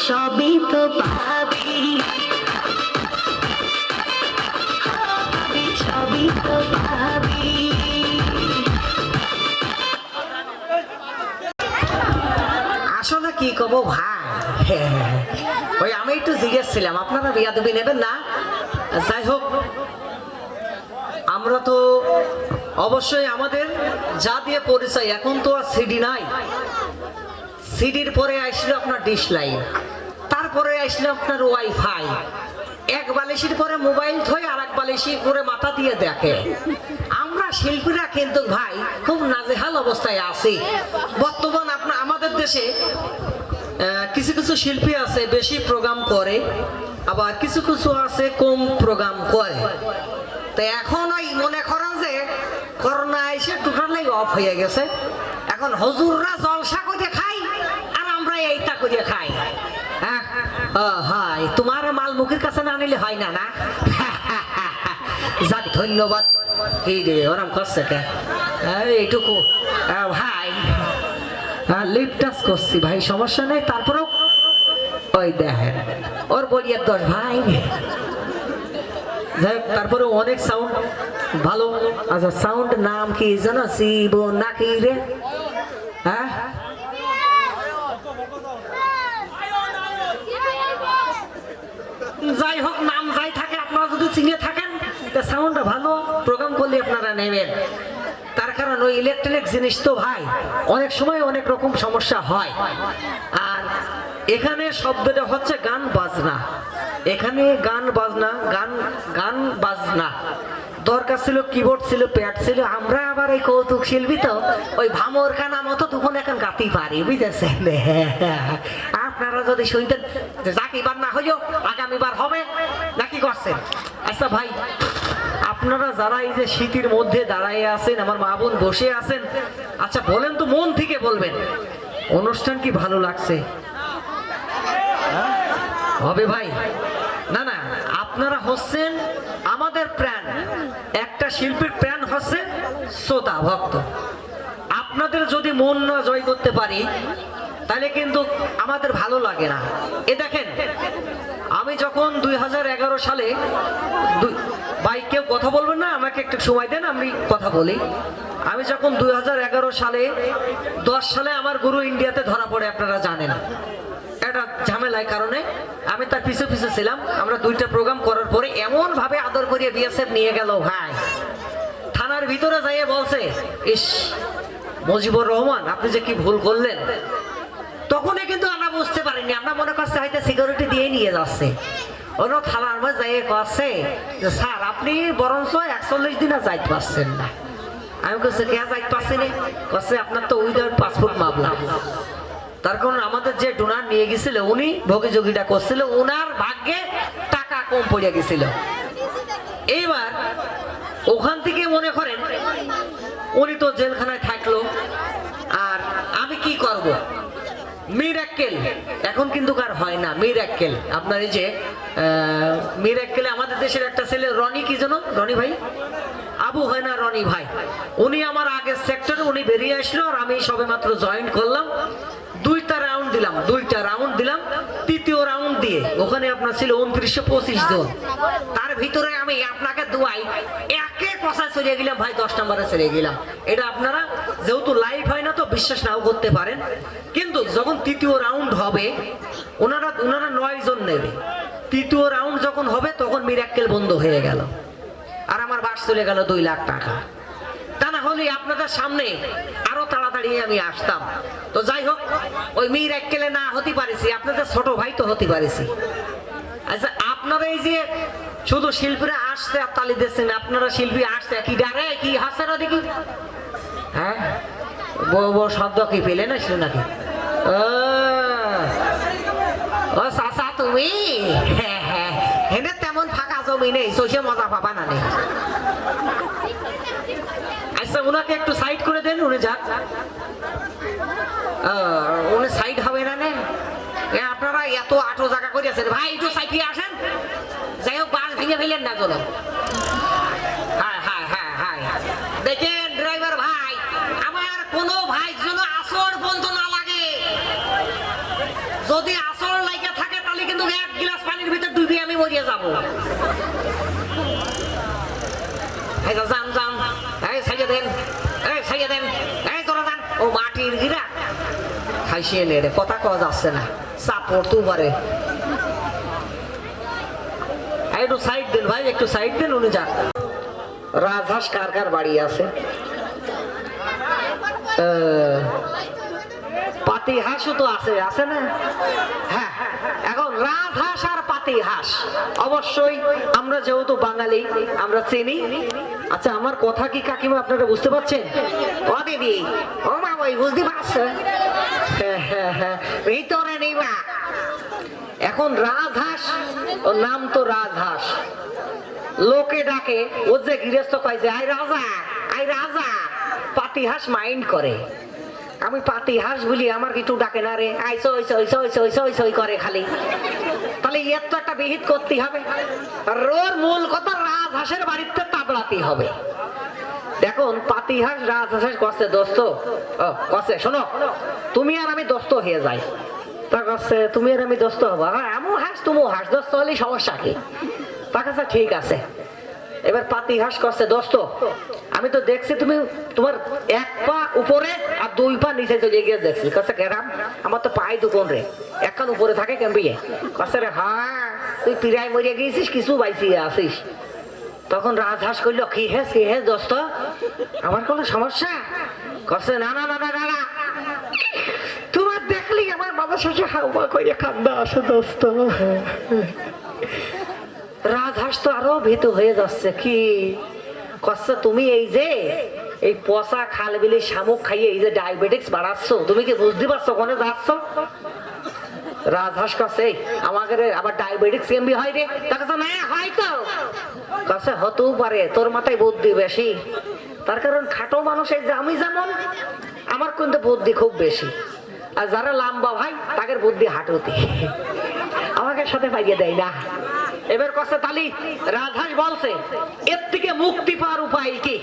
সবই তো পাবি, সবই তো পাবি। আসলে কি কব ভাই, ওই আমি একটু জিজ্ঞেস ছিলাম আপনারা বিয়াদবি নেবেন না। যাই হোক, আমরা তো অবশ্যই আমাদের যা দিয়ে পরিচয়, এখন তো আর সিডি নাই। সিডির পরে আসলো আপনার ডিশ লাইন, তারপরে আসলো আপনার ওয়াইফাই। এক বালিশের পরে মোবাইল থই আর এক বালিশি করে মাথা দিয়ে দেখে। আমরা শিল্পীরা কিন্তু ভাই খুব নাজেহাল অবস্থায় আছি বর্তমান। আপনার আমাদের দেশে কিছু কিছু শিল্পী আছে বেশি প্রোগ্রাম করে, আবার কিছু কিছু আছে কম প্রোগ্রাম করে। তো এখন ওই মনে করেন যে করোনা এসে টোটালি অফ হয়ে গেছে। এখন হুজুররা জলসা করে খাই আর আমরা এইটা করে খাই। হাই, তোমার মাল মুখের কাছে না নিলে হয় না না। যাক, ধন্যবাদ। এই রে ওরম করছে কে এইটুকু ভাই, লিপ টাচ করছি ভাই, সমস্যা নেই। তারপরেও ওই দেখেন ওর বলিয়ার দোষ ভাই। যাই হোক, তারপরে অনেক সাউন্ড ভালো। আচ্ছা, সাউন্ড নাম কি জানো? জীবন নাকি রে? হ্যাঁ, যাই হোক, নাম যাই থাকে, আপনারা যদি চিনে থাকেন সাউন্ডটা ভালো, প্রোগ্রাম করলে আপনারা নেবেন। তার কারণ ওই ইলেকট্রনিক জিনিস তো ভাই অনেক সময় অনেক রকম সমস্যা হয়। আর এখানে শব্দটা হচ্ছে গান বাজনা। এখানে গান বাজনা, গান গান বাজনা দরকার ছিল, কিবোর্ড ছিল, প্যাড ছিল। আমরা আবার এই কৌতুক শিল্পী তো ওই ভামর কানা মতো তখন এখন গাতেই পারি, বুঝেছেন? আপনারা যদি শুনতেন যে যাক এবার না হইও আগামীবার হবে নাকি করছেন। আচ্ছা ভাই, আপনারা যারা এই যে শীতের মধ্যে দাঁড়ায় আছেন, আমার মা বোন বসে আছেন, আচ্ছা বলেন তো, মন থেকে বলবেন, অনুষ্ঠান কি ভালো লাগছে? হবে ভাই? না না, আপনারা হচ্ছেন আমাদের প্রাণ। একটা শিল্পীর প্রাণ হচ্ছে শ্রোতা ভক্ত। আপনাদের যদি মন না জয় করতে পারি তাহলে কিন্তু আমাদের ভালো লাগে না। এ দেখেন, আমি যখন 2011 সালে, ভাই কেউ কথা বলবেন না, আমাকে একটু সময় দেন, আমি কথা বলি। আমি যখন 2011 সালে 10 সালে আমার গুরু ইন্ডিয়াতে ধরা পড়ে, আপনারা জানেন একটা ঝামেলার কারণে আমি তার পিছু পিছু ছিলাম। আমরা 2টা প্রোগ্রাম করার পরে এমন ভাবে আদর করিয়ে বিএসএফ নিয়ে গেল ভাই, থানার ভিতরে যাইয়ে বলছে, ইস মুজিবুর রহমান, আপনি যে কি ভুল করলেন। তখনই কিন্তু আমরা বুঝতে পারিনি, আমরা মনে করছি হয়তো সিকিউরিটি দিয়ে নিয়ে যাচ্ছে। অন্য থানার মধ্যে যাইয়ে করছে যে স্যার আপনি বরঞ্চ 41 দিন আর যাইতে পারছেন না। আমি বলছি কে যাইতে পারছি না? করছে আপনার তো উইদাউট পাসপোর্ট মামলা। তার কারণ আমাদের যে ডোনার নিয়ে গেছিল উনি ভোগীযোগীটা করছিল, ওনার ভাগ্যে টাকা কম পড়ে গেছিল। এইবার ওখান থেকে মনে করেন উনি তো জেলখানায় থাকলো, আর আমি কি করব? মিরাক্কেল এখন কিন্তু কার হয় না মিরাক্কেল। আপনার এই যে মিরাক্কেলে আমাদের দেশের একটা ছেলে রনি, কি যেন রনি ভাই, আবু হয় না রনি ভাই, উনি আমার আগের সেক্টরে, উনি বেরিয়ে আসলো আর আমি সবে মাত্র জয়েন করলাম। 2টা রাউন্ড দিলাম। তৃতীয় রাউন্ড দিয়ে ওখানে আপনার ছিল 2925 জন। তার ভিতরে আমি আপনাকে দুয়াই একে কষায় চলে গেলাম ভাই, 10 নম্বরে চলে গেলাম। এটা আপনারা যেহেতু লাইভ হয় না তো বিশ্বাস নাও করতে পারেন, কিন্তু যখন তৃতীয় রাউন্ড হবে ওনারা 9 জন নেবে। তৃতীয় রাউন্ড যখন হবে তখন মিরাক্কেল বন্ধ হয়ে গেল, আর আমার বাস চলে গেল 2 লাখ টাকা। তা না হলে আপনাদের সামনে আরো তাড়াতাড়ি আমি আসতাম। তো যাই হোক, ওই মিরাক্কেলে না হতে পারেছি, আপনাদের ছোট ভাই তো হতে পারেছি। আচ্ছা, আপনারা এই যে শুধু শিল্পীরা আসতে আর তালি দিচ্ছেন, আপনারা শিল্পী আসতে কি ডারে কি হাসছে না দেখি? হ্যাঁ, বউ শব্দ কি পেলে না ছিল নাকি? ও চাচা তুমি, হ্যাঁ হ্যাঁ, হেনে তেমন ফাঁকা জমি নেই, সইসে মজা পাবা না নেই। আচ্ছা, ওনাকে একটু সাইড করে দেন, উনি যাক। উনি সাইড হবে না নে? আপনারা এত আটো জায়গা করে আছেন ভাই, একটু সাইডে আসেন। যাই হোক, বাস ভেঙে ফেলেন না চলো। হ্যাঁ হ্যাঁ হ্যাঁ হ্যাঁ, দেখেন ড্রাইভার ভাই, আমার কোনো ভাই যেন আসর বন্ধ না লাগে। যদি আসর লাগে থাকে মরিয়া যাবো এই যা যান যান এই সাইয়া দেন এই সাইয়া দেন এই তোরা যান ও মাটির গিরা খাইছিয়ে নে রে কথা কওয়া যাচ্ছে না চাপ পড়তেও পারে একটু সাইড দেন ভাই একটু সাইড দেন উনি যান রাজহাঁস কার কার বাড়ি আছে পাতি হাঁসও তো আছে আছে না হ্যাঁ এখন রাজহাঁস আর পাতি হাঁস অবশ্যই আমরা যেহেতু বাঙালি আমরা চিনি আচ্ছা আমার কথা কি কাকিমা আপনারা বুঝতে পারছেন ও দিদি ও মা ওই বুঝতে পারছে ভিতরে নিবা এখন রাজহাঁস ওর নাম তো রাজহাঁস লোকে ডাকে ও যে গৃহস্থ কয় যে আই রাজা পাতি হাঁস মাইন্ড করে আমি পাতি হাঁস বলি আমার কিছু ডাকে না রে আইসো করে খালি তাহলে এর তো একটা বিহিত করতে হবে রোর মূল কথা রাজহাঁসের বাড়িতে তাবড়াতে হবে দেখুন পাতি হাঁস রাজহাঁসের কষ্টে দোস্ত কষ্টে শোনো তুমি আর আমি দোস্ত হয়ে যাই তা কাছে তুমি আর আমি দোস্ত হবো হ্যাঁ এমন হাঁস তুমিও হাঁস দোস্ত হলে সমস্যা কি তা কাছে ঠিক আছে এবার পাতি হাঁস করছে দোস্ত আমি তো দেখছি তুমি তোমার এক পা উপরে আর দুই পা নিচে চলে গিয়ে দেখছি কাছে কেরাম আমার তো পায়ে দুকোন রে এক কান উপরে থাকে কেমবিয়ে কাছে রে হ্যাঁ তুই পিড়াই মরিয়া গিয়েছিস কিছু বাইসি আসিস তখন রাজহাঁস কইল কি হে দোস্ত আমার কোনো সমস্যা কাছে না না না না না তোমার দেখলি আমার মাথা শেষে হাওয়া করে কান্দা আসে দোস্ত রাজহাঁস তো আরো ভীতু হয়ে যাচ্ছে কি কষ্ট তুমি এই যে এই পচা খাল বিলি শামুক খাইয়ে এই যে ডায়াবেটিক্স বাড়াচ্ছ তুমি কি বুঝতে পারছো ওখানে যাচ্ছ রাজহাঁস কাছে আমাদের আবার ডায়াবেটিক্স কেমবি হয় রে তার কাছে না হয়তো কাছে হতেও পারে তোর মাথায় বুদ্ধি বেশি তার কারণ খাটো মানুষের যে আমি যেমন আমার কিন্তু বুদ্ধি খুব বেশি আর যারা লম্বা ভাই তাদের বুদ্ধি হাঁটুতে আমাকে সাথে পাইয়ে দেয় না এবার কষ্ট তালি রাজহাঁস বলছে এর থেকে মুক্তি পাওয়ার উপায় কি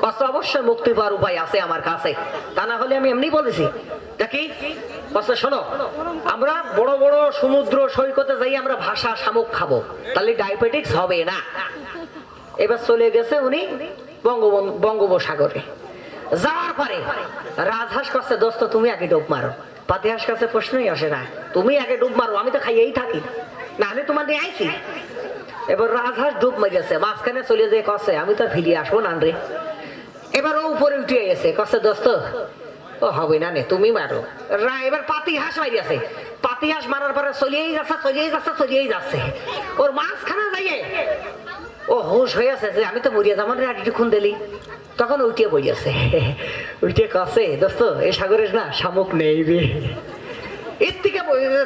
কষ্ট অবশ্যই মুক্তি পাওয়ার উপায় আছে আমার কাছে তা না হলে আমি এমনি বলেছি দেখি কষ্ট শোনো আমরা বড় বড় সমুদ্র সৈকতে যাই আমরা ভাষা শামুক খাবো তাহলে ডায়াবেটিক্স হবে না এবার চলে গেছে উনি বঙ্গোপসাগরে যাওয়ার পরে রাজহাঁস কাছে দোস্ত তুমি আগে ডুব মারো পাতি হাঁস কাছে প্রশ্নই আসে না তুমি আগে ডুব মারো আমি তো খাইয়েই থাকি নাহলে তোমার নিয়ে আইছি এবার রাজহাঁস ডুব মেরেছে মাঝখানে চলে যেয়ে কষে আমি তো ফিরে আসবো না রে এবার ও উপরে উঠে গেছে কষে দোস্ত ও হবে না নে তুমি মারো এবার পাতি হাঁস মারিয়াছে পাতি হাঁস মারার পরে চলিয়েই যাচ্ছে ওর মাঝখানে যাইয়ে ও হুশ হয়ে আছে যে আমি তো মরিয়া যাবো রে আটি খুন দিলি তখন উঠিয়ে বইয়াছে উঠে কষে দোস্ত এই সাগরের না শামুক নেই রে এর থেকে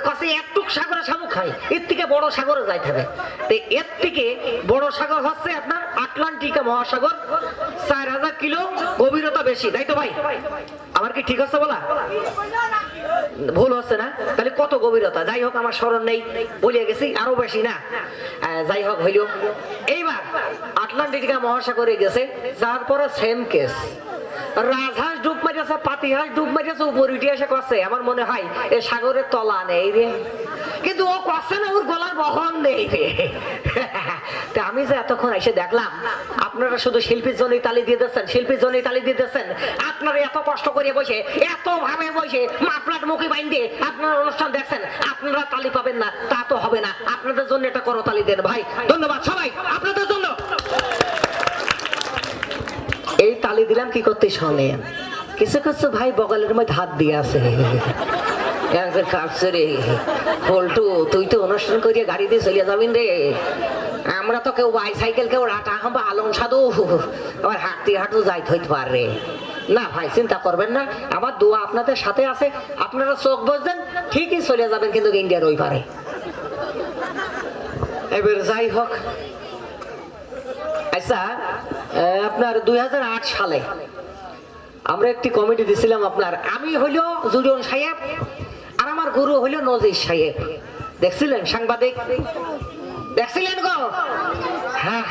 কাছে একটুক সাগরে শামুক খাই এর থেকে বড় সাগরে যাইতে হবে এর থেকে বড় সাগর হচ্ছে আপনার আটলান্টিকা মহাসাগর 4000 কিলো গভীরতা বেশি তাই তো ভাই আমার কি ঠিক আছে বলা ভুল হচ্ছে না তাহলে কত গভীরতা যাই হোক আমার স্মরণ নেই বলিয়ে গেছি আরো বেশি না যাই হোক হইল এইবার আটলান্টিকা মহাসাগরে গেছে যার পরে সেম কেস রাজহাঁস ডুব মারিয়াছে পাতি হাঁস ডুব মারিয়াছে উপর উঠে এসে কষে আমার মনে হয় এ সাগরের তলা নেই রে কিন্তু ও কষে না ওর গলার বহন নেই রে আমি যে এতক্ষণ এসে দেখলাম আপনারা শুধু শিল্পীর জন্যই তালি দিয়ে দিচ্ছেন আপনারা এত কষ্ট করে বসে এত ভাবে বসে মাপলাট মুখে বাইন্দে আপনারা অনুষ্ঠান দেখছেন আপনারা তালি পাবেন না তা তো হবে না আপনাদের জন্য এটা করো তালি দেন ভাই ধন্যবাদ সবাই আপনাদের জন্য এই তালি দিলাম কি করতে শোনেন কিছু কিছু ভাই বগলের মধ্যে হাত দিয়ে আছে রে পল্টু তুই তো অনুষ্ঠান করিয়া গাড়ি দিয়ে চলিয়া যাবেন রে আমরা তো কেউ বাইসাইকেল কেউ রাটা হাঁবা আলম সাধু আবার হাঁটতে যাইতে হইতে পারে না ভাই চিন্তা করবেন না আমার দোয়া আপনাদের সাথে আছে আপনারা চোখ বসবেন ঠিকই চলে যাবেন কিন্তু ইন্ডিয়ার ওই পারে এবার যাই হোক আচ্ছা আপনার 2008 সালে আমরা একটি কমিটি দিছিলাম আপনার আমি হইল জুরিয়ন সাহেব আর আমার গুরু হইল নজির সাহেব দেখছিলেন সাংবাদিক দেখছিলেন গো হ্যাঁ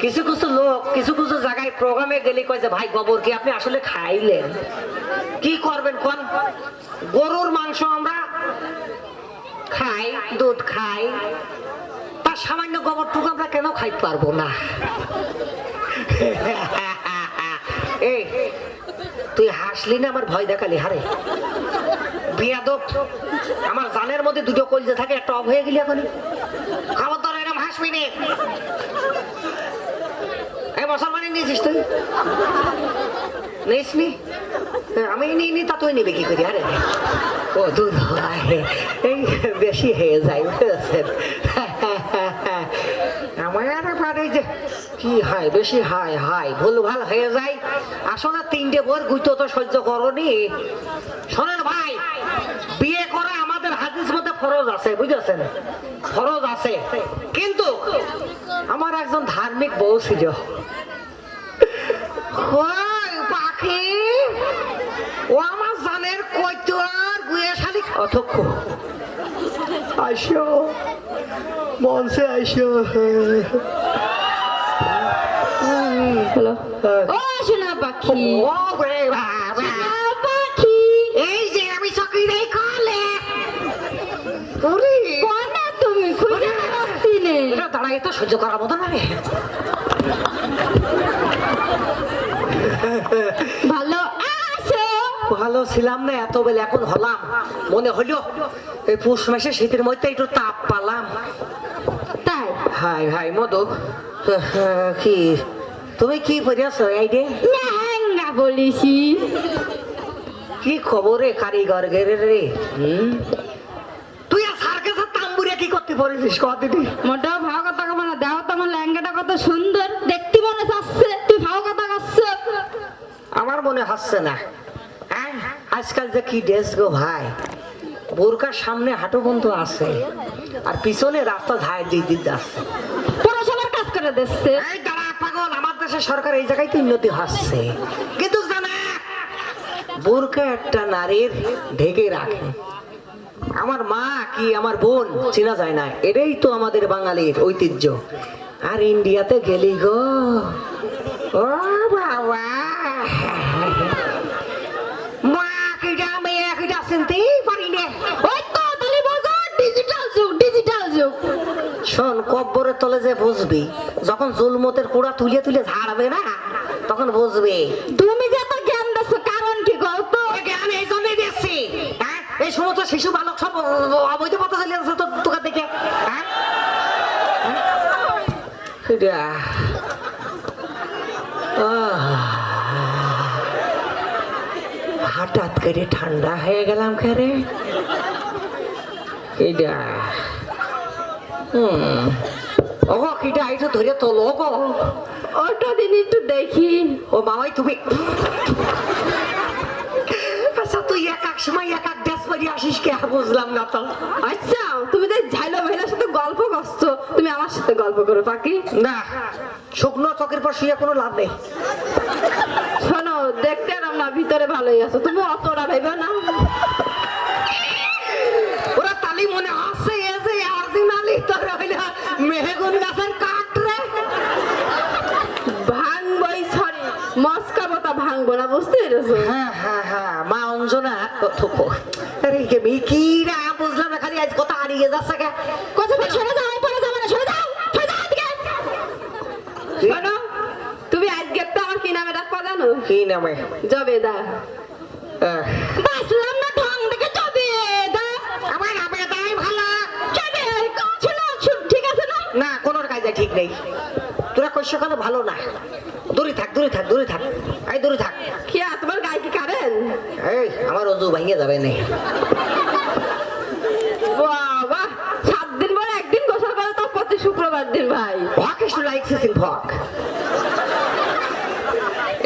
কিছু কিছু লোক কিছু কিছু জায়গায় প্রোগ্রামে গেলে কয় যে ভাই গোবর কি আপনি আসলে খাইলেন কি করবেন কোন গরুর মাংস আমরা খাই দুধ খাই আল্লাহর সামান্য গোবরটুকু আমরা কেন খাইতে পারবো না? এই তুই হাসলি না, আমার ভয় দেখালি। হারে বিয়াদব, আমার জানের মধ্যে দুটো কলজে থাকে, একটা অফ হয়ে গেলি এখন। খবরদার এরকম হাসবি নে। এই মুসলমানি নিয়েছিস তুই? নিস নি? আমি নিইনি, তা তুই নিবি কি করি? আরে ও দূর এই বেশি হয়ে যায়, বুঝেছেন? আমার পারে যে কি হয়, বেশি হয় হয় ভুল ভাল হয়ে যায়। আসলে 3টে বোর গুইতো তো সহ্য করনি। শোনেন ভাই, বিয়ে করা আমাদের হাদিস মধ্যে ফরজ আছে, বুঝেছেন? ফরজ আছে, কিন্তু আমার একজন ধার্মিক বউ ছিল। ওই পাখি, ও আমার জানের কৈতর গুয়ে শালি অথক্ষ। আইসো মনসে আইসো। হ্যালো, ও শোনা পাখি, ও রে বাবা, সোনা পাখি, এই যে আমি চকি রে কলে ওরে কোনা তুমি খুঁজে পাচ্ছি নে। এটা দাঁড়াই তো সহ্য করার মতো না রে। ভালো আছো? ভালো ছিলাম না এত বেলা, এখন হলাম। মনে হলো এই পৌষ মাসে শীতের মধ্যে একটু তাপ পালাম। তাই হাই হাই মধু, কি তুমি কি পড়িয়াছ? এই রে লেহেঙ্গা বলিছি। কি খবর রে কারিগর গেরে রে? তুই আর সার্কাসের তাম্বুরিয়া কি করতে পারিস কদিনই? মোটাও ভাও কথা কব না, দাও তোমার লেহেঙ্গাটা কত সুন্দর দেখতে মনে চাচ্ছে, তুই ভাও কথা করছো। আমার মনে হচ্ছে না। হ্যাঁ, আজকাল যে কি ড্রেস গো ভাই, বোরকার সামনে হাঁটু বন্ধু আছে আর পিছনে রাস্তা ধায় দিতে আসছে। পড়াশোনার কাজ করে দিচ্ছে। এই দাঁড়া পাগল, আমার দেশের সরকার এই জায়গায় তো উন্নতি হচ্ছে, কিন্তু জানা বোরকা একটা নারীর ঢেকে রাখে। আমার মা কি আমার বোন চেনা যায় না, এটাই তো আমাদের বাঙালির ঐতিহ্য। আর ইন্ডিয়াতে গেলি গো, ও বাবা, মা কিটা মেয়ে কিটা চিনতেই পারি না। ওই তো তাহলে বলছো ডিজিটাল যুগ, ডিজিটাল যুগ। শোন, কব্বরের তলে যে বুঝবি, যখন জুলমতের কুড়া তুলে তুলে ঝাড়বে না, তখন বুঝবি। তুমি যে এত জ্ঞান দিচ্ছ কারণ কি গল্প? ওই জ্ঞান এই জন্যই দিচ্ছি, হ্যাঁ? এই সমস্ত শিশু বালক সব অবৈধ পথে চলে যাচ্ছে তোকে দেখে, হ্যাঁ? হঠাৎ করে ঠান্ডা হয়ে গেলাম খেরে। এটা ও কিটা আইছো ধরে তোলো গো। ওটা দিন একটু দেখি। ও মামাই তুমি, আচ্ছা তুই এক সময় এক ড্রেস পরে আসিস কে, বুঝলাম না তো। আচ্ছা তুমি তো ঝাইলো মহিলার সাথে গল্প করছো, তুমি আমার সাথে গল্প করো পাখি। না, শুকনো চকের পর শুয়ে কোনো লাভ নেই। শোনো, দেখতে এরম না, ভিতরে ভালোই আছো, তুমি অতটা ভাইবা না। ওরা তালি মনে হচ্ছে এ যে অরিজিনালি তোর হইলা মেহগুন গাছের কাঠ রে। ভাঙবই, সরি মস্কা বতা ভাঙবো না, বুঝতে পেরেছো? হ্যাঁ হ্যাঁ হ্যাঁ, মা অঞ্জনা আরে কে মিকিরা, বুঝলাম না, খালি আজ কথা হারিয়ে যাচ্ছে কে। কথা তো সরে যাও, আমি পরে যাবো না, সরে যাও, সরে যাও এদিকে। শোনো, তুমি আজকে তো আমার কি নামে ডাকবা জানো? কি নামে? জবেদা। আহ, বাসলাম না ঢং দেখে জবেদা। আমার নামে তাই ভালো। জবে শোনো, ঠিক আছে না? না, কোন কাজে ঠিক নেই। তোরা কইস কেন ভালো না? দূরে থাক, দূরে থাক, দূরে থাক, এই দূরে থাক। কি তোমার গায়ে কি কারেন? এই আমার অজু ভাঙিয়ে যাবে না। বাবা, 7 দিন পরে একদিন গোসল করে, তো প্রতি শুক্রবার দিন ভাই। What is like this in pork?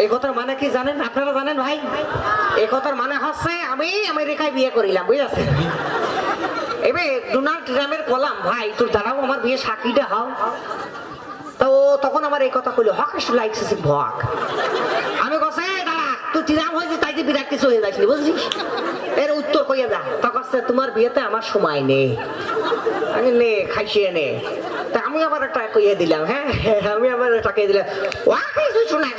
এই কথার মানে কি জানেন? আপনারা জানেন ভাই? এই কথার মানে হচ্ছে আমি আমেরিকায় বিয়ে করিলাম, বুঝেছেন? এবার ডোনাল্ড ট্রাম্পের কলাম, ভাই তোর দাঁড়াও আমার বিয়ে সাক্ষীটা হও। তো তখন আমার এই কথা কইলো, hog is like this in pork। আমি কইছি, দাঁড়া, তুই ট্রাম্প হয়েছে তাই যে বিরাট কিছু হয়ে যাচ্ছিলি, বুঝছিস? এর উত্তর কইয়া যা। তখন তোমার বিয়েতে আমার সময় নেই। আমি নে খাইছিয়ে নে। তা আমি আবার একটা কইয়ে দিলাম, হ্যাঁ আমি আবার একটা কইয়ে দিলাম, ওয়াকে কিছু না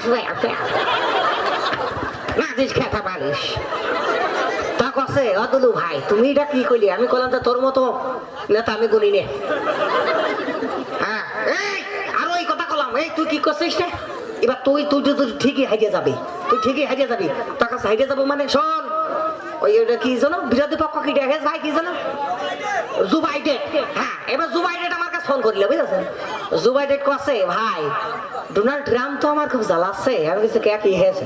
না দিস খেতে পারিস। তা কছে, অদুলু ভাই তুমি এটা কি কইলি? আমি কইলাম, তোর মতো নেতা আমি গুনি নে। এই আর ওই কথা কলাম, এই তুই কি করছিস রে? এবার তুই তুই তুই ঠিকই হারিয়ে যাবি, তুই ঠিকই হারিয়ে যাবি। তোর কাছে হারিয়ে যাবো মানে শোন, ওই ওটা কি জানো বিরোধী পক্ষ কি দেখে ভাই কি জানো জুবাইডেট। হ্যাঁ এবার জুবাইডেট আমার কাছে ফোন করিল বুঝেছেন। জুবাইডেট করছে ভাই ডোনাল্ড ট্রাম্প তো আমার খুব জ্বালাচ্ছে। আমি কিছু কে কি হয়েছে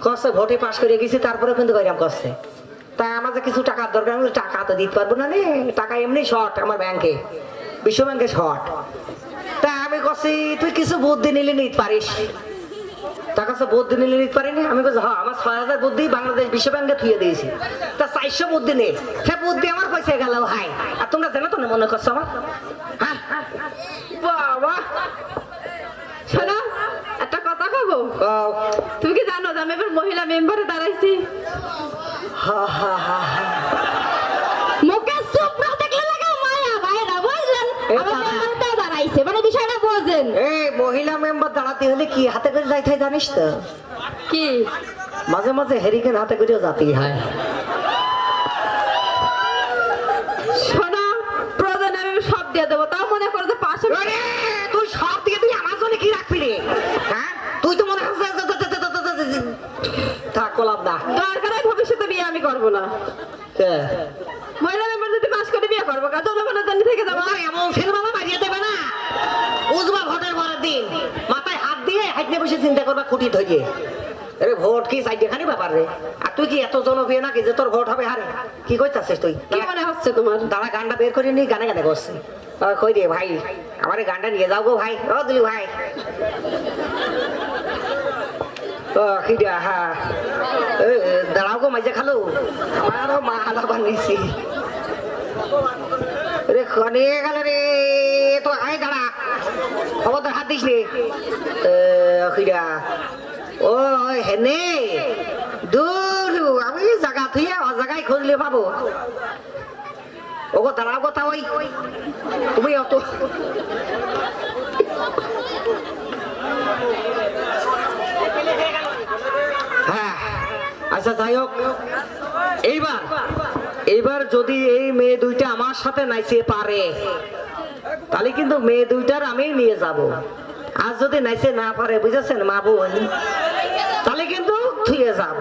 করছে, ভোটে পাশ করে গেছি তারপরে কিন্তু এরকম করছে। তাই আমার যে কিছু টাকার দরকার, আমি টাকা তো দিতে পারবো না রে, টাকা এমনি শর্ট আমার ব্যাংকে, বিশ্ব ব্যাংকে শর্ট। তা আমি করছি তুই কিছু বুদ্ধি নিলে নিতে পারিস। তার কাছে বুদ্ধি নিলে নিতে পারিনি। আমি বলছি হ্যাঁ আমার ৬,০০০ বুদ্ধি বাংলাদেশ বিশ্ব ব্যাংকে থুয়ে দিয়েছি, তা ৪০০ বুদ্ধি নেই, সে বুদ্ধি আমার পয়সা গেল ভাই। আর তোমরা জানো তো না মনে করছো আমার? হ্যাঁ বাবা শোনো একটা কথা কবো, তুমি কি জানো যে আমি এবার মহিলা মেম্বারে দাঁড়াইছি? মুখে সুপ্রা দেখলে লাগা মায়া ভাইরা বুঝলেন, আমার মেম্বারটা দাঁড়াইছে মানে বিষয়টা বুঝেন। এই মহিলা মেম্বার দাঁড়াতে হলে কি হাতে করে যাইতে হয় জানিস তো? কি মাঝে মাঝে হেরিকেন হাতে করেও যাতে হয়। শোনো প্রয়োজনে আমি সব দিয়ে দেবো, তাও মনে করো যে ৫০০। আরে, তুই সব দিয়ে তুই আমার জন্য কি রাখবি রে? হ্যাঁ তুই তো মনে হচ্ছে থাক কলাম না, দরকার হয় ভবিষ্যতে বিয়ে আমি করবো না। মহিলা মেম্বার যদি পাস করে বিয়ে করবো, কাজ জনগণের জন্য থেকে যাবো। এমন সিনেমা বাড়িয়ে দেবে না। উজবা ভোটের পরের দিন মাথায় হাত দিয়ে হাইটে বসে চিন্তা করবা খুঁটি ধরিয়ে। আরে ভোট কি সাইডে খানি ব্যাপার রে? আর তুই কি এত জনপ্রিয় নাকি যে তোর ভোট হবে? হারে কি কইতাছিস তুই? কি মনে হচ্ছে তোমার? দাঁড়া গানটা বের করে নি, গানে গানে করছে। কই রে ভাই আমার এই গানটা নিয়ে যাও গো ভাই। ও দিলি ভাই হ্যাঁ দাঁড়াও গো মাইজা খালো, আমারও মা হালা বানিয়েছি রে। খনে গেল রে তো আয় দাঁড়া, খবর তো হাত দিস রে। ও হেনে দূর আমি জায়গা থুইয়া ও জায়গায় খুঁজলে পাবো। ওগো দাঁড়াও কথা ওই তুমি অত হ্যাঁ আচ্ছা যাই হোক, এইবার যদি এই মেয়ে দুইটা আমার সাথে নাইচে পারে তাহলে কিন্তু মেয়ে দুইটার আমি নিয়ে যাব। আর যদি নাইচে না পারে বুঝেছেন মা বোন, তাহলে কিন্তু থুয়ে যাব।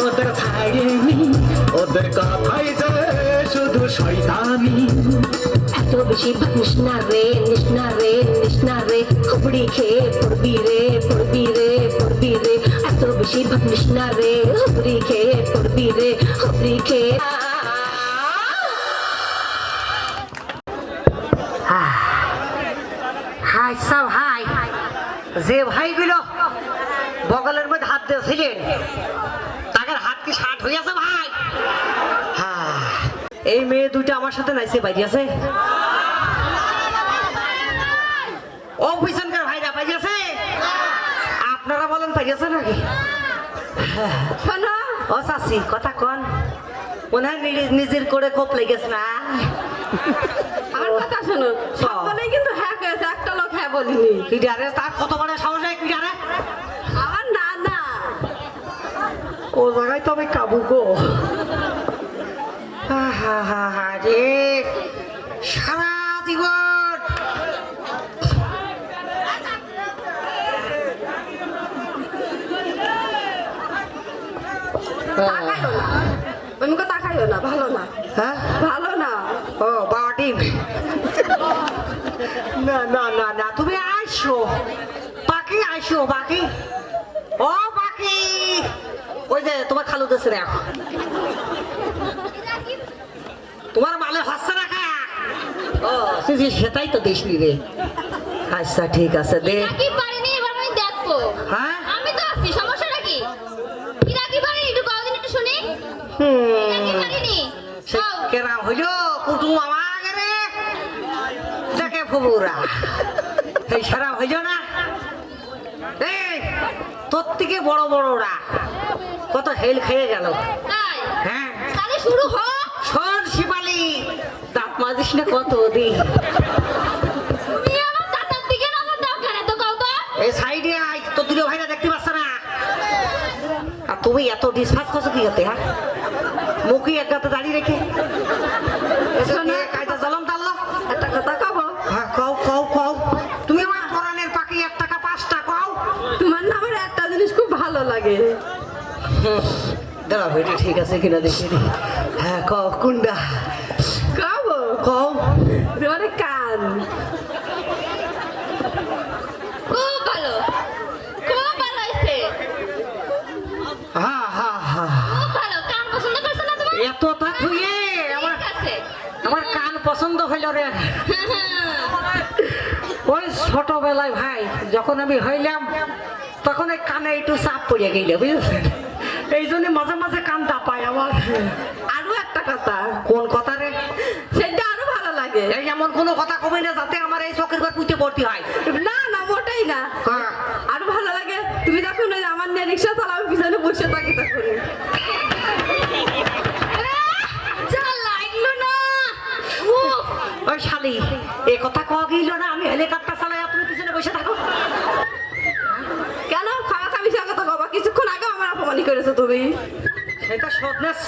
ওদের ছাড়েনি, ওদের কথাই যে শুধু শয়তানি। এত বেশি নিষ্ণা রে নিষ্ণা রে নিষ্ণা রে, হুবড়ি খেয়ে পড়বি রে পড়বি রে পড়বি রে। এত বেশি নিষ্ণা রে হুবড়ি খেয়ে পড়বি রে হুবড়ি খেয়ে। হাই সব হাই যে ভাইগুলো বগলের মধ্যে হাত দিয়েছিলেন তাদের হাত কি ষাট হইয়াছে ভাই? হ্যাঁ এই মেয়ে দুইটা আমার সাথে নাইছে বাইরে আছে। ও পিছনকার ভাইরা পাইয়াছে, আপনারা বলেন পাইয়াছে নাকি? শোনো ও চাচি কথা কন, মনে হয় নিজের করে কোপ লেগেছে না? আমার কথা শোনো, সকলেই কিন্তু হ্যাঁ করেছে, একটা লোক হ্যাঁ বলিনি। কিডারে তার কত বড় সাহস হয় কিডারে? আমার না না ও জায়গায় তবে কাবু গো। রে সারা জীবন তাকাইও না ওই মুখে তাকাইও না ভালো না হ্যাঁ ভালো না ও বাবা ডিম না না না না তুমি আসো পাখি আসো পাখি ও পাখি ওই যে তোমার খালু দেশে রে তোমার মালে হচ্ছে না খা ও সেটাই তো দেশনি রে আচ্ছা ঠিক আছে দে কি পারিনি এবার আমি দেখবো হ্যাঁ আমি তো আছি সমস্যাটা কি ইরা কি পারিনি একটু কদিন একটু শুনি ইরা কি পারিনি সে কেরাম হইল কুটুম আমার রে দেখে ফুবুরা এই সারা হইল না এই তোর থেকে বড় বড়রা কত হেল খেয়ে গেল তাই হ্যাঁ তাহলে শুরু হোক শোন শিবালি দাঁত মাজিস না কত দিন তুমি আমার দাদার দিকে নজর দাও কেন তো কও তো এই সাইডে আই তো দুটো ভাইরা দেখতে পাচ্ছ না আর তুমি এত ডিসকাস করছো কি করতে হ্যাঁ মুখে এক গাতে দাঁড়িয়ে রেখে কায়দা জ্বালাম তাল্লা একটা কথা কব হ্যাঁ কও কও কও তুমি আমার পরাণের পাখি 1 টাকা 5 টাকা কও তোমার না আমার একটা জিনিস খুব ভালো লাগে দাঁড়া বেটি ঠিক আছে কিনা দেখি নি। হ্যাঁ কও কুন্ডা কব কও তোমার কান খুব ভালো হয়েছে হ্যাঁ হ্যাঁ হ্যাঁ খুব ভালো কান পছন্দ করছো না তোমার এতটা থুয়ে আমার ঠিক আছে আমার কান পছন্দ হইল রে ওই ছোটবেলায় ভাই যখন আমি হইলাম তখন এই কানে একটু চাপ পড়ে গেলে বুঝেছেন এই জন্য মাঝে মাঝে কান দাপায় আমার আরো একটা কথা কোন কথা রে সেটা আরো ভালো লাগে এই এমন কোনো কথা কমে না যাতে আমার এই চোখের ঘর পুঁতে ভর্তি হয় না না মোটেই না হ্যাঁ। আরো ভালো লাগে তুমি যখন ওই আমার নিয়ে রিক্সা চালাও পিছনে বসে থাকি তখন যা লাগলো না উফ, ওই শালি এই কথা কওয়া গেল না আমি হেলিকপ্টার চালাই আপনি পিছনে বসে থাকো কেন খাওয়া খাবি কথা কবা কিছুক্ষণ আগে আমার অপমানি করেছো তুমি সেটা শোধ নেছ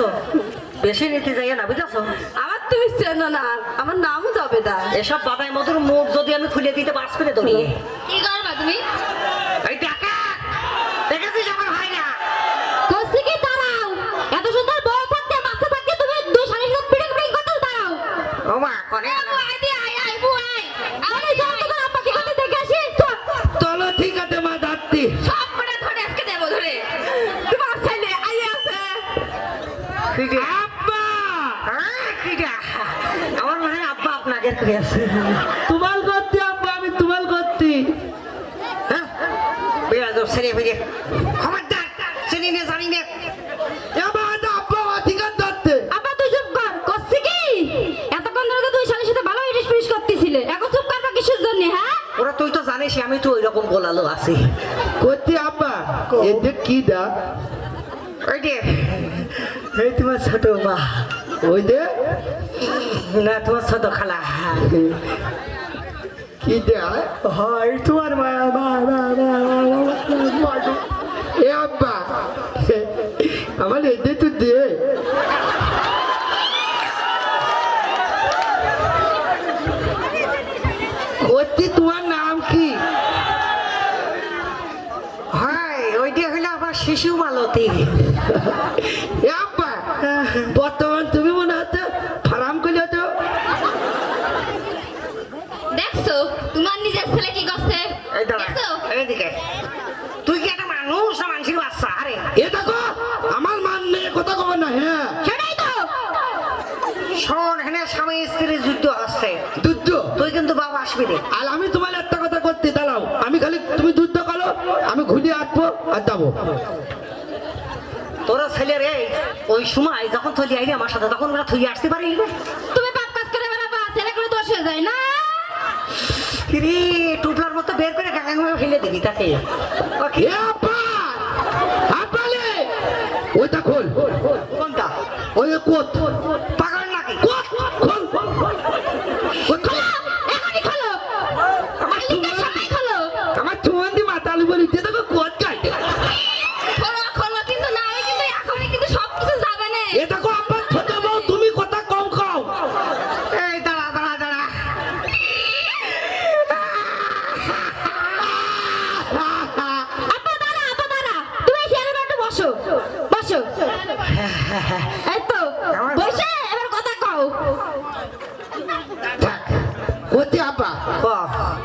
বেশি নিতে যাই না বুঝেছো আমার তুমি চেনো না আমার নামও যাবে দা এসব বাবাই মধুর মুখ যদি আমি খুলে দিতে পারছ করে দড়িয়ে কি করবা তুমি এই দেখা দেখেছিস আমার ভাই না কইছি কি দাঁড়াও এত সুন্দর বউ থাকতে বাচ্চা থাকতে তুমি দুই শালির সাথে পিড়ে পিড়ে করতে দাঁড়াও ও মা করে আই দি আই বউ আই আরে যাও তো আপা কি করতে দেখে আসি চলো ঠিক আছে মা যাচ্ছি সব করে ধরে আজকে দেবো ধরে তোমার ছেলে আইয়ে আছে আব্বা আমার মনে হয় আব্বা আপনাকে করে আছে তোমাল করতে আব্বা আমি তোমাল করতে হ্যাঁ বেয়াদব ছেলে ফিরে খবরদার চিনি না জানি না এবার আব্বা অধিকার ধরতে আপা তুই চুপ কর কইছি কি এতক্ষণ ধরে তো দুই শালির সাথে ভালো ইটিস পিটিস করতেছিলে এখন চুপ করবা কিসের জন্য হ্যাঁ ওরা তুই তো জানিস আমি তো ওই রকম গোলালো আছি করতে আব্বা এদের কি দা ওই যে এই তোমার ছোট মা ওই দে না তোমার ছোট খালা কি দা হয় তোমার মায়া এ আব্বা আমার এদের তো দে করতে তোমার নাম কি হাই ওই যে হইলো আবার শিশু মালতী এ আব্বা বর্তমান তুমি মনে হচ্ছে ফার্ম করলে তো দেখছো তোমার নিজের ছেলে কি করছে এই দাঁড়া দেখছো এইদিকে তুই কি একটা মানুষ না মানুষের বাচ্চা আরে এ দেখো আমার মান নেই কথা কব না হ্যাঁ সেটাই তো শোন হেনে স্বামী স্ত্রীর যুদ্ধ হচ্ছে দুধ তুই কিন্তু বাবা আসবি রে আর আমি তোমার একটা কথা করতে দাঁড়াও আমি খালি তুমি দুধ করো আমি ঘুরিয়ে আসবো আর যাবো তোরা ছেলে রে ওই সময় যখন থলি আইলি আমার সাথে তখন ওরা থুই আসতে পারি তুমি পাপ কাজ করে বেড়াবা ছেলে করে দোষ হয়ে যায় না কিরে টুটলার মতো বের করে গাঙা গাঙা ফেলে দিবি তাকে ওকে এ আব্বা আব্বালে ওইটা খোল কোনটা ওই কোত পাগল নাকি কোত খোল ওই খোল। এখনই খোলো মালিকের সামনে খোলো আমার চুয়ান্দি মাতালু বলি যে দেখো কোত কাটে খোলো খোলো কিন্তু না আমি কিন্তু এখনই কিন্তু সবকিছু যাবে না এ দেখো আব্বা ছোট বউ তুমি কথা কম খাও এই দাঁড়া দাঁড়া দাঁড়া আপা দাঁড়া তুমি চেয়ারে একটু বসো বসো কোতে আব্বা ক।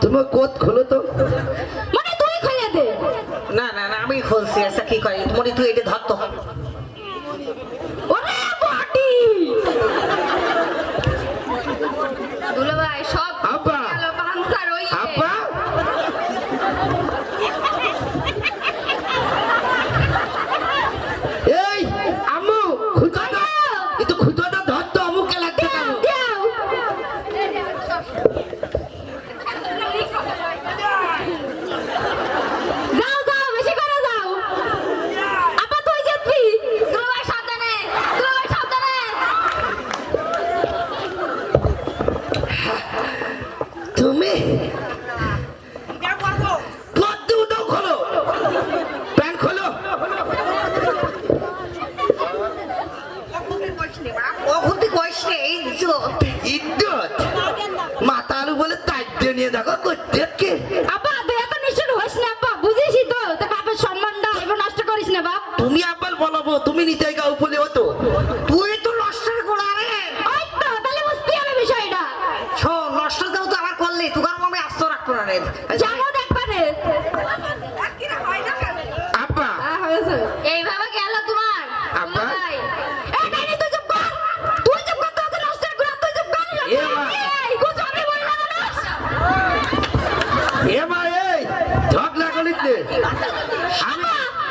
তুমি কোত খোলো তো মানে তুই খুলে দে। না না না আমি খুলছি আচ্ছা কি করি মনে তুই এটা ধর তো ওরে বটি দুলাভাই সব আব্বা। গেল পাংসার ওই আব্বা এই আম্মু খুঁজো না এ তো খুঁজো না ধর তো আমুকে লাগতে কেন দাও যাও যাও বেশি করে যাও আপা তুই জিতবি দুলাভাই সাবধানে দুলাভাই সাবধানে তুমি পদ্ম দাও খোলো প্যান্ট খোলো অভূতি কইস নে ইজ্জত ইজ্জত মাতালু বলে তাজ্য নিয়ে দেখো করতে কে আপা তুই এত নিষ্ঠুর হইস না আপা বুঝিসই তো তোর বাপের সম্মানটা এবার নষ্ট করিস না বাপ তুমি আব্বাল বলাবো তুমি নিতে গা উপলে হতো তুই তো নষ্টের গোড়া রে ওই তো তাহলে বুঝতে হবে বিষয়টা শোন নষ্ট দেও তো আবার করলি তোর আমি আস্ত রাখবো না রে যাবো দেখবারে আব্বা এইভাবে গেল তোমার আপা? দুলাভাই। এই নানি তুই চুপ কর তুই চুপ কর তোকে নষ্টের গোড়া তুই চুপ কর এ মা। এই কুছ আমি বলি না মানুষ এ মা এই ঝগড়া করিস নে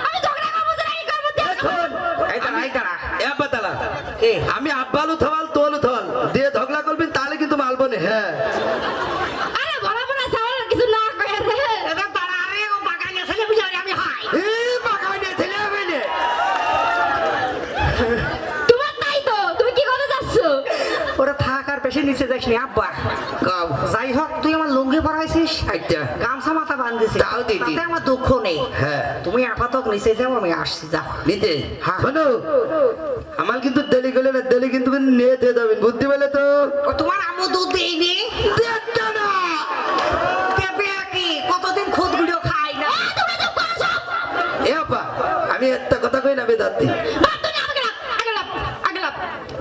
আমি ঝগড়া করবো যে এই করবো এখন এই দাঁড়া এই দাঁড়া এ আব্বা তালা কে আমি আব্বালু থওয়াল তোলু থওয়াল দিয়ে ঝগড়া করবেন তাহলে কিন্তু মালবো না হ্যাঁ আরে বড় বড় সওয়াল কিছু না কয়ে রে এটা দাঁড়া রে ও বাগানে ছেলে বুঝাই আমি হাই এ বাগানে ছেলে হবে না তোমার তাই তো তুমি কি করে যাচ্ছ ওরা থাক আর বেশি নিচে যাইস নি আব্বা কাম যাই হোক তুই আমার লুঙ্গি পরাইছিস আচ্ছা গামছা মাথা বাঁধিছিস তাও দিদি। তাতে আমার দুঃখ নেই হ্যাঁ তুমি আপাতত নিচে যাও আমি আসছি যাও নিতে হ্যাঁ। শোনো আমার কিন্তু দেলি গেলে না দেলি কিন্তু নিয়ে দিয়ে যাবেন বুদ্ধি পেলে তো ও তোমার আমু দুধ দেয়নি দেখতো না দেবে কি কতদিন খুদ গুলো খাই না এ আপা আমি একটা কথা কই না বেদাতি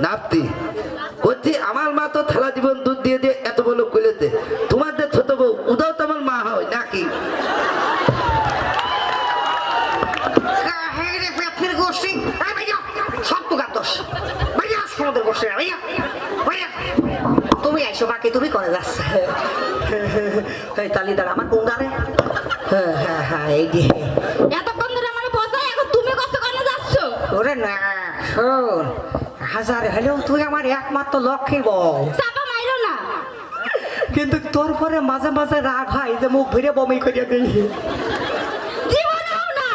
নাপতি বলছি আমার মা তো থালা জীবন দুধ দিয়ে দিয়ে এত বড় কইলেতে তোমাদের ছোট বউ উদাও তো আমার মা হয় নাকি হ্যাঁ রে পেটনির গোষ্ঠী এই ভাইয়া সব তো গাতস ভাইয়া সমুদ্র গোষ্ঠী ভাইয়া ভাইয়া তুমি আইসো বাকি তুমি করে যাচ্ছ এই তালিদার আমার কোন গারে হ্যাঁ হ্যাঁ হ্যাঁ এই দিয়ে এতক্ষণ ধরে আমার বসাই এখন তুমি কষ্ট করে যাচ্ছ ওরে না শোন হাজার হলেও তুই আমার একমাত্র লক্ষ্মী বউ চাপা মাইরো না কিন্তু তোর পরে মাঝে মাঝে রাগ হয় যে মুখ ভিড়ে বমি করিয়া দিই জীবনেও না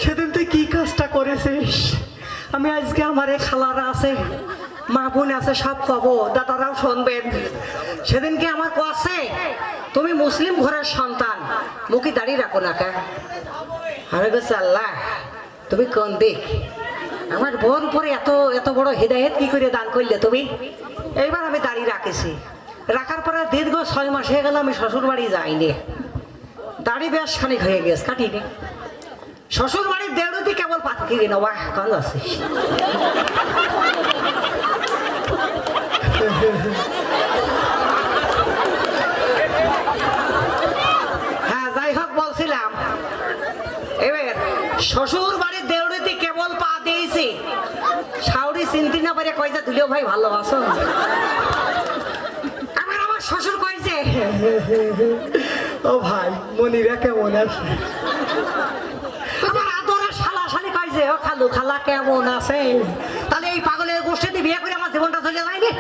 সেদিন তুই কি কাজটা করেছিস আমি আজকে আমার এই খালারা আছে মা বোন আছে সব পাবো দাদারাও শুনবেন সেদিনকে আমার কাছে তুমি মুসলিম ঘরের সন্তান মুখে দাঁড়িয়ে রাখো না কে আরে গো আল্লাহ তুমি কোন দিক আমার বোন পরে এত এত বড় হৃদায়ত কি করে দান করলে তুমি এইবার আমি দাঁড়িয়ে রাখেছি রাখার পরে দীর্ঘ 6 মাস হয়ে গেল আমি শ্বশুর বাড়ি যাইনি দাড়ি বেশ খানিক হয়ে গেছে কাটিনি শ্বশুর বাড়ির দেউড়ি কেবল পাতকিরি না বাহ কাল আছে হ্যাঁ যাই হোক বলছিলাম এবার শ্বশুর বাড়ির দেউড়িতে কেবল পা দিয়েছি শাউরি চিন্তি না পারে কয়েছে দুলিও ভাই ভালো আছো আমার শ্বশুর কয়েছে ও ভাই মনিরা কেমন আছে আমার আদরের শালা শালি কয়েছে ও খালু খালা কেমন আছে তাহলে এই পাগলের গোষ্ঠীতে বিয়ে করে আমার জীবনটা চলে যায়নি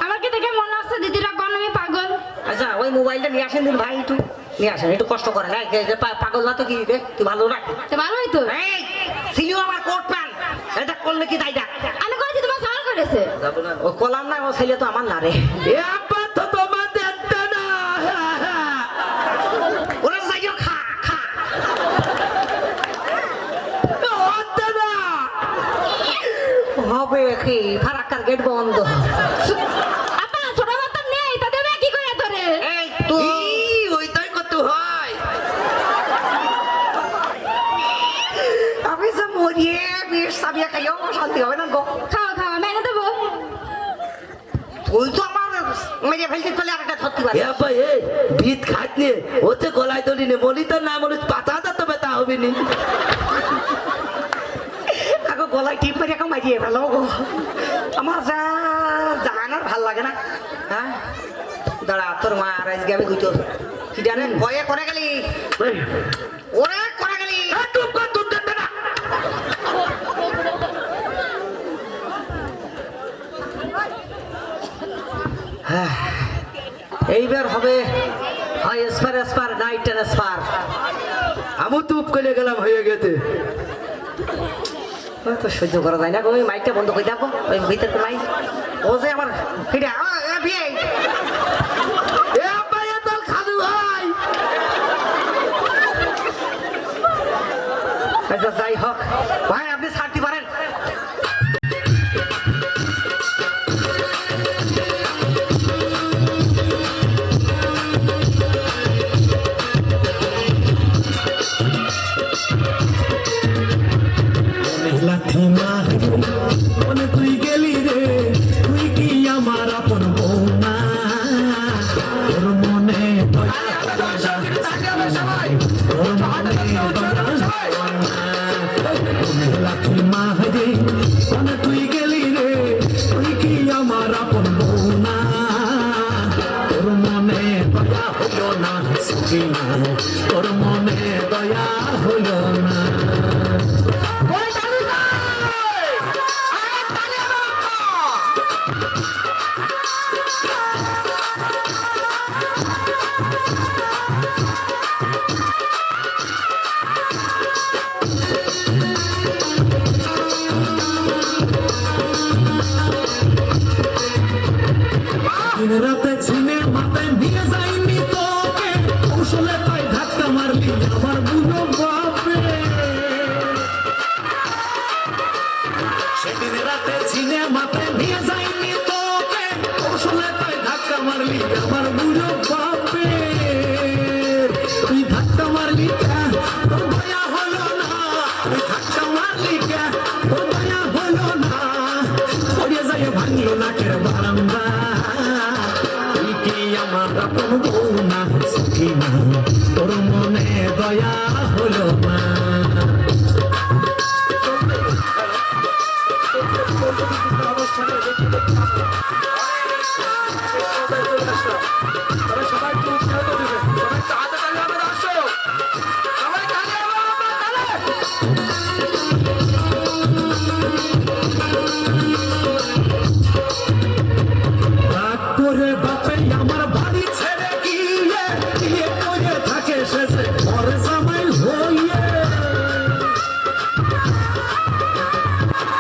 আমাকে দেখে মনে হচ্ছে দিদিরা কোন আমি পাগল আচ্ছা ওই মোবাইলটা নিয়ে আসেন দিন ভাই তুই নিয়ে আসেন একটু কষ্ট করে না পাগল না তো কি দে তুই ভালো রাখ তো ভালোই তো এই সিলিও আমার কোট প্যান্ট এটা করলে কি দায়টা আমি কইছি তোমার সাল করেছে ও কলাম না ও ছেলে তো আমার না রে এ আপা তো তোমার দেখতো না ওরা যাইও খা খা হতো না হবে কি ফারাক্কার গেট বন্ধ আপা ছোট বাচ্চা নেই তা দেবে কি করে ধরে এই তুই ওইটাই কত হয় আমি যে মরিয়ে বিষ সাবিয়া খাইও শান্তি হবে না গো খাওয়া খাওয়া মেনে দেবো তুই তো আমার মেরে ফেলতে চলে আরেকটা ধরতে পারে এ আব্বা এ ভিত খাটনি হচ্ছে গলায় দড়ি নে মলি তো না মলি পাতা তো ব্যথা হবে নি আগো গলায় টিপ মেরে কামাই দিয়ে ফেলো গো আমার যা জানার ভাল লাগে না হ্যাঁ দাঁড়া তোর মা আর আজকে আমি গুইতো কি জানেন ভয়ে করে গেলি ওরে করে গেলি চুপ কর দুধ দে না এইবার হবে হয় এসপার এসপার নাইট এসপার আমি চুপ করে গেলাম হয়ে গেছে তো সহ্য করা যায় না গো ওই মাইকটা বন্ধ করে দেখো ওই ভিতরে মাইক ও যে আমার ফিরে বিয়ে এ আব্বা এ তোর খালু ভাই আচ্ছা যাই হোক ভাই আপনি ছাড়তে পারেন লাথি মারে মনে তুই গেলি রে তুই কি আমার আপন বউ না তোর মনে লাথি মারে মনে তুই গেলি রে তুই কি আমার আপন বউ না তোর মনে দয়া হইল না সুখিনা তোর মনে দয়া হইল না দিন রাতে ছিনে মাথায় নিয়ে যাইনি তোকে কৌশলে তাই ধাক্কা মারলি আমার বুঝো বাপে সেদিন রাতে ছিনে মাথায় নিয়ে যাইনি তোকে কৌশলে তাই ধাক্কা মারলি আমার বুঝো বাপে তুই ধাক্কা মারলি কেন তোর দয়া হলো না তুই ধাক্কা মারলি কেন তোর দয়া হলো না পড়ে যায় ভাঙলো নাকের বারান্দা আমার আপন বউ না সুখিনা তোর মনে দয়া হলো না রাগ করে বাপে আমার বাড়ি ছেড়ে গিয়ে বিয়ে করে থাকে শেষে ঘর জামাই হইয়ে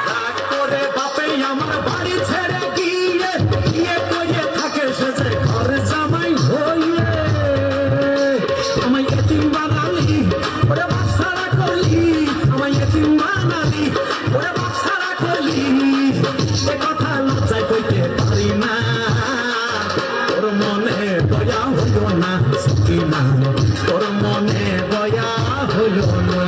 রাগ করে বাপে আমার বাড়ি ছেড়ে গিয়ে বিয়ে করে থাকে শেষে ঘর জামাই হইয়ে আমায় এতিম বানালি ওরে বাচ্চারা করলি আমায় এতিম বানালি ওরে বাচ্চারা করলি এ কথা লজ্জায় কইতে পারি না তোর মনে দয়া হইল না সুখিনা তোর মনে দয়া হইল না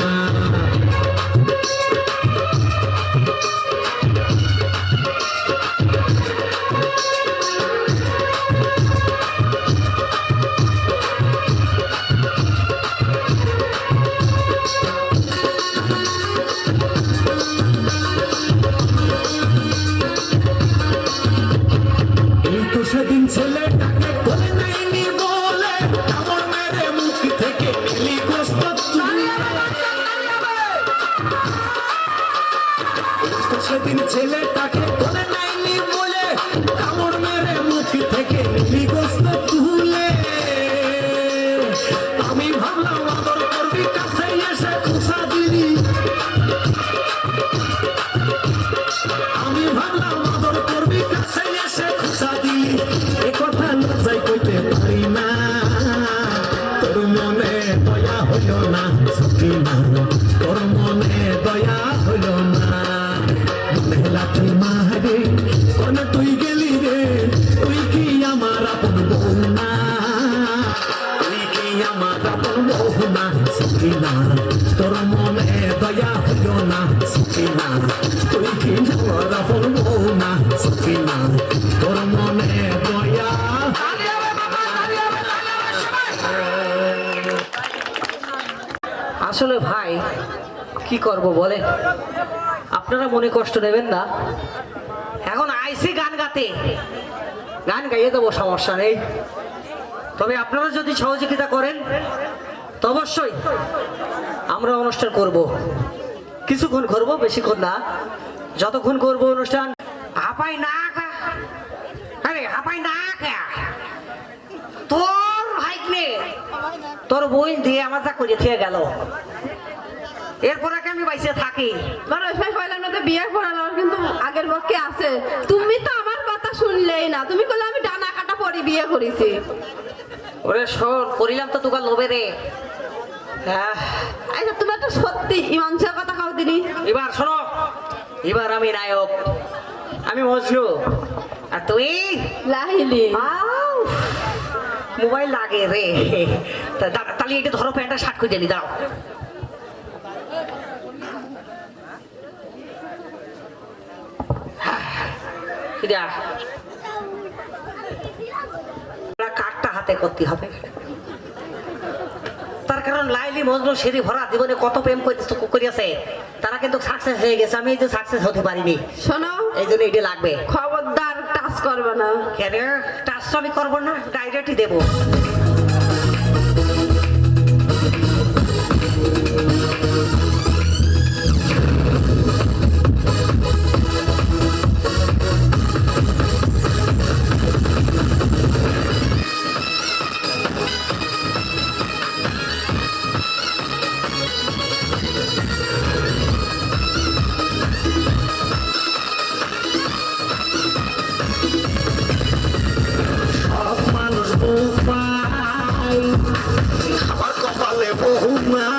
এই তো সেদিন ছেলেটাকে বলে নাইনি বলে আমার মেরে মুখ থেকে এলি গোস্ত সেদিন ছেলেটাকে বলে নাইনি বলে আমার মেরে মুখ থেকে এলি গোস্ত তুলে আমি ভাবলাম আদর করবি কাছে এসে খুশা দিলি আমি ভাবলাম আদর করবি কাছে এসে খুশা দিলি এ কথা লজ্জায় কইতে পারি না তোর মনে দয়া হইল না সুখিনা তোর মনে দয়া হইল না মনে লাঠি মারে কোন তুই গেলি রে তুই কি আমার আপন বউ না তুই কি আমার আপন বউ না সুখিনা তোর মনে দয়া হইল না সুখিনা তুই কি আমার আপন বউ না সুখিনা তোর মনে দয়া আসলে ভাই কি করব বলেন, আপনারা মনে কষ্ট নেবেন না। এখন আইসি গান গাতে, গান গাইয়ে দেবো, সমস্যা নেই। তবে আপনারা যদি সহযোগিতা করেন তো অবশ্যই আমরা অনুষ্ঠান করব। কিছুক্ষণ করব, বেশিক্ষণ না, যতক্ষণ করব অনুষ্ঠান। হাঁপাই না খা, আরে হাঁপাই না খা, তোর ভাইকে তোর বই দিয়ে আমার যা করে থেকে গেল, এরপরে কি আমি বাইসে থাকি? বিয়ে করালাম কিন্তু আগের পক্ষে আছে। তুমি তো আমার কথা শুনলেই না, তুমি বললে আমি ডানা কাটা পরে বিয়ে করেছি। ওরে শোন, করিলাম তো তোকার লোভে রে। আচ্ছা তুমি একটা সত্যি ইমানসের কথা কাউ দিনি। এবার শোনো, এবার আমি নায়ক, আমি মজনু, আর তুই লাহিলি। মোবাইল লাগে রে। তাহলে এটা ধরো, প্যান্টটা শার্ট করে দিলি, দাও। কাঠটা হাতে করতে হবে, তার কারণ লাইলি মজনু সেরি ভরা জীবনে কত প্রেম করিয়াছে, তারা কিন্তু সাকসেস হয়ে গেছে, আমি কিন্তু সাকসেস হতে পারিনি। শোনো, এই জন্য এটা লাগবে। খবরদার টাচ করবে না। কেন টাচ আমি করবো না, ডাইরেক্টই দেবো। সব মানুষ বউ পায়, আমার কপালে বহু নাই।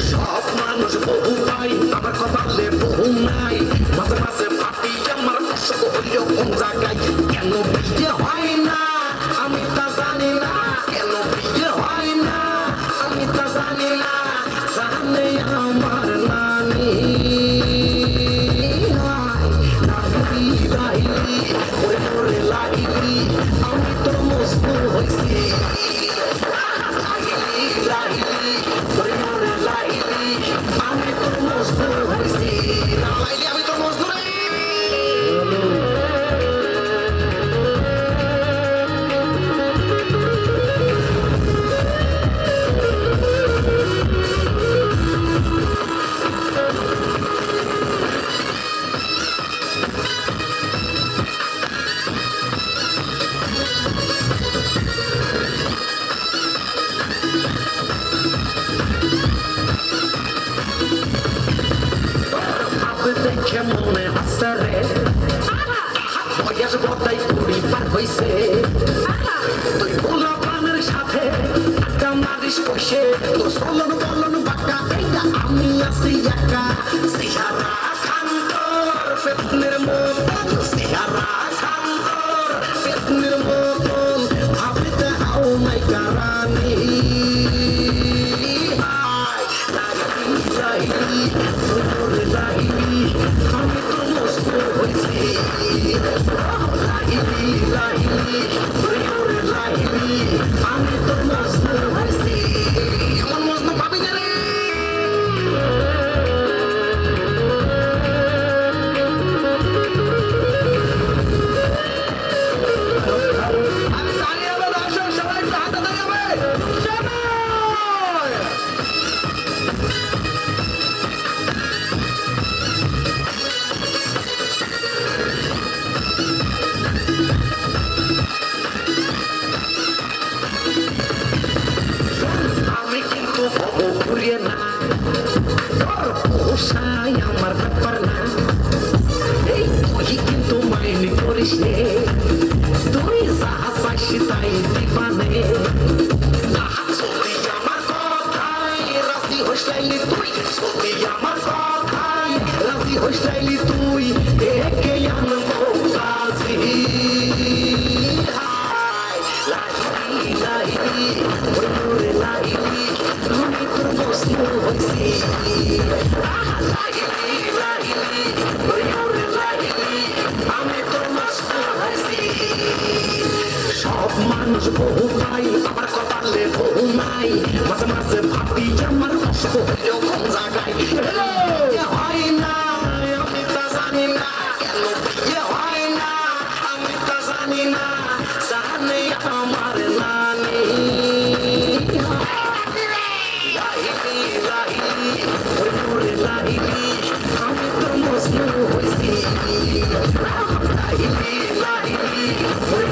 সব মানুষ বহু পাই, আমার কপালে বহু নাই। মাঝে মাঝে ভাবি আমার অসুখ হইল কোন জায়গায়, কেন বিয়ে হয় না আমি তা জানি না, কেন বিয়ে হয় না আমি তা জানি না। জানে আমার নানি আমি তো মজনু হইছি, আমি তো মজনু হইছি, আমি তো মজনু। দেখে মনে হাসে রে, বয়স বদাই কুড়ি পার হইছে, তুই পোলা পানের সাথে আড্ডা মারিস বসে, তোর চলন বলন বাঁকা, এইটা আমি আছি একা। সিহারা খান্তর পেতনের মতন, সিহারা খান্তর পেতনের মতন, ভাবিতে হাও নাই কারানি। আমি তো মজনু হইছি, আমি তো মজনু হইছি, আমার মজনু পাবি না রে। আমি দাঁড়িয়ে হবে, দর্শক সবাই একটু হাতে দাঁড়িয়ে হবে। আমি কিন্তু ভবো ঘুরিয়ে না, তোর পোষায় আমার ব্যাপার না। এই তুই কিন্তু মাইনি করিস নে, তুই যাহা চাইস তাই দিবানে। যদি আমার কথায় রাজি হইসাইলি তুই, যদি আমার কথায় রাজি হইসাইলি তুই, একে আনবো কাজী। লাইলি লাইলি ওরে লাইলি, আমি তোর মজনু হইছি, লাইলি লাইলি ওরে লাইলি, আমি তোর মজনু হইছি। সব মানুষ বহু পাই, আমার কপালে ঘরে বউ নাই মাঝে মাঝে ভাবি আমার কষ্ট হইলেও কোন জায়গায় বিয়ে হয় না আমি তা জানি না কেন বিয়ে হয় না আমি তা জানি না জানে আমার নানি লাহিলি লাহিলি ওরে ওরে লাহিলি আমি তো মজনু হইছি লাহিলি লাহিলি ওরে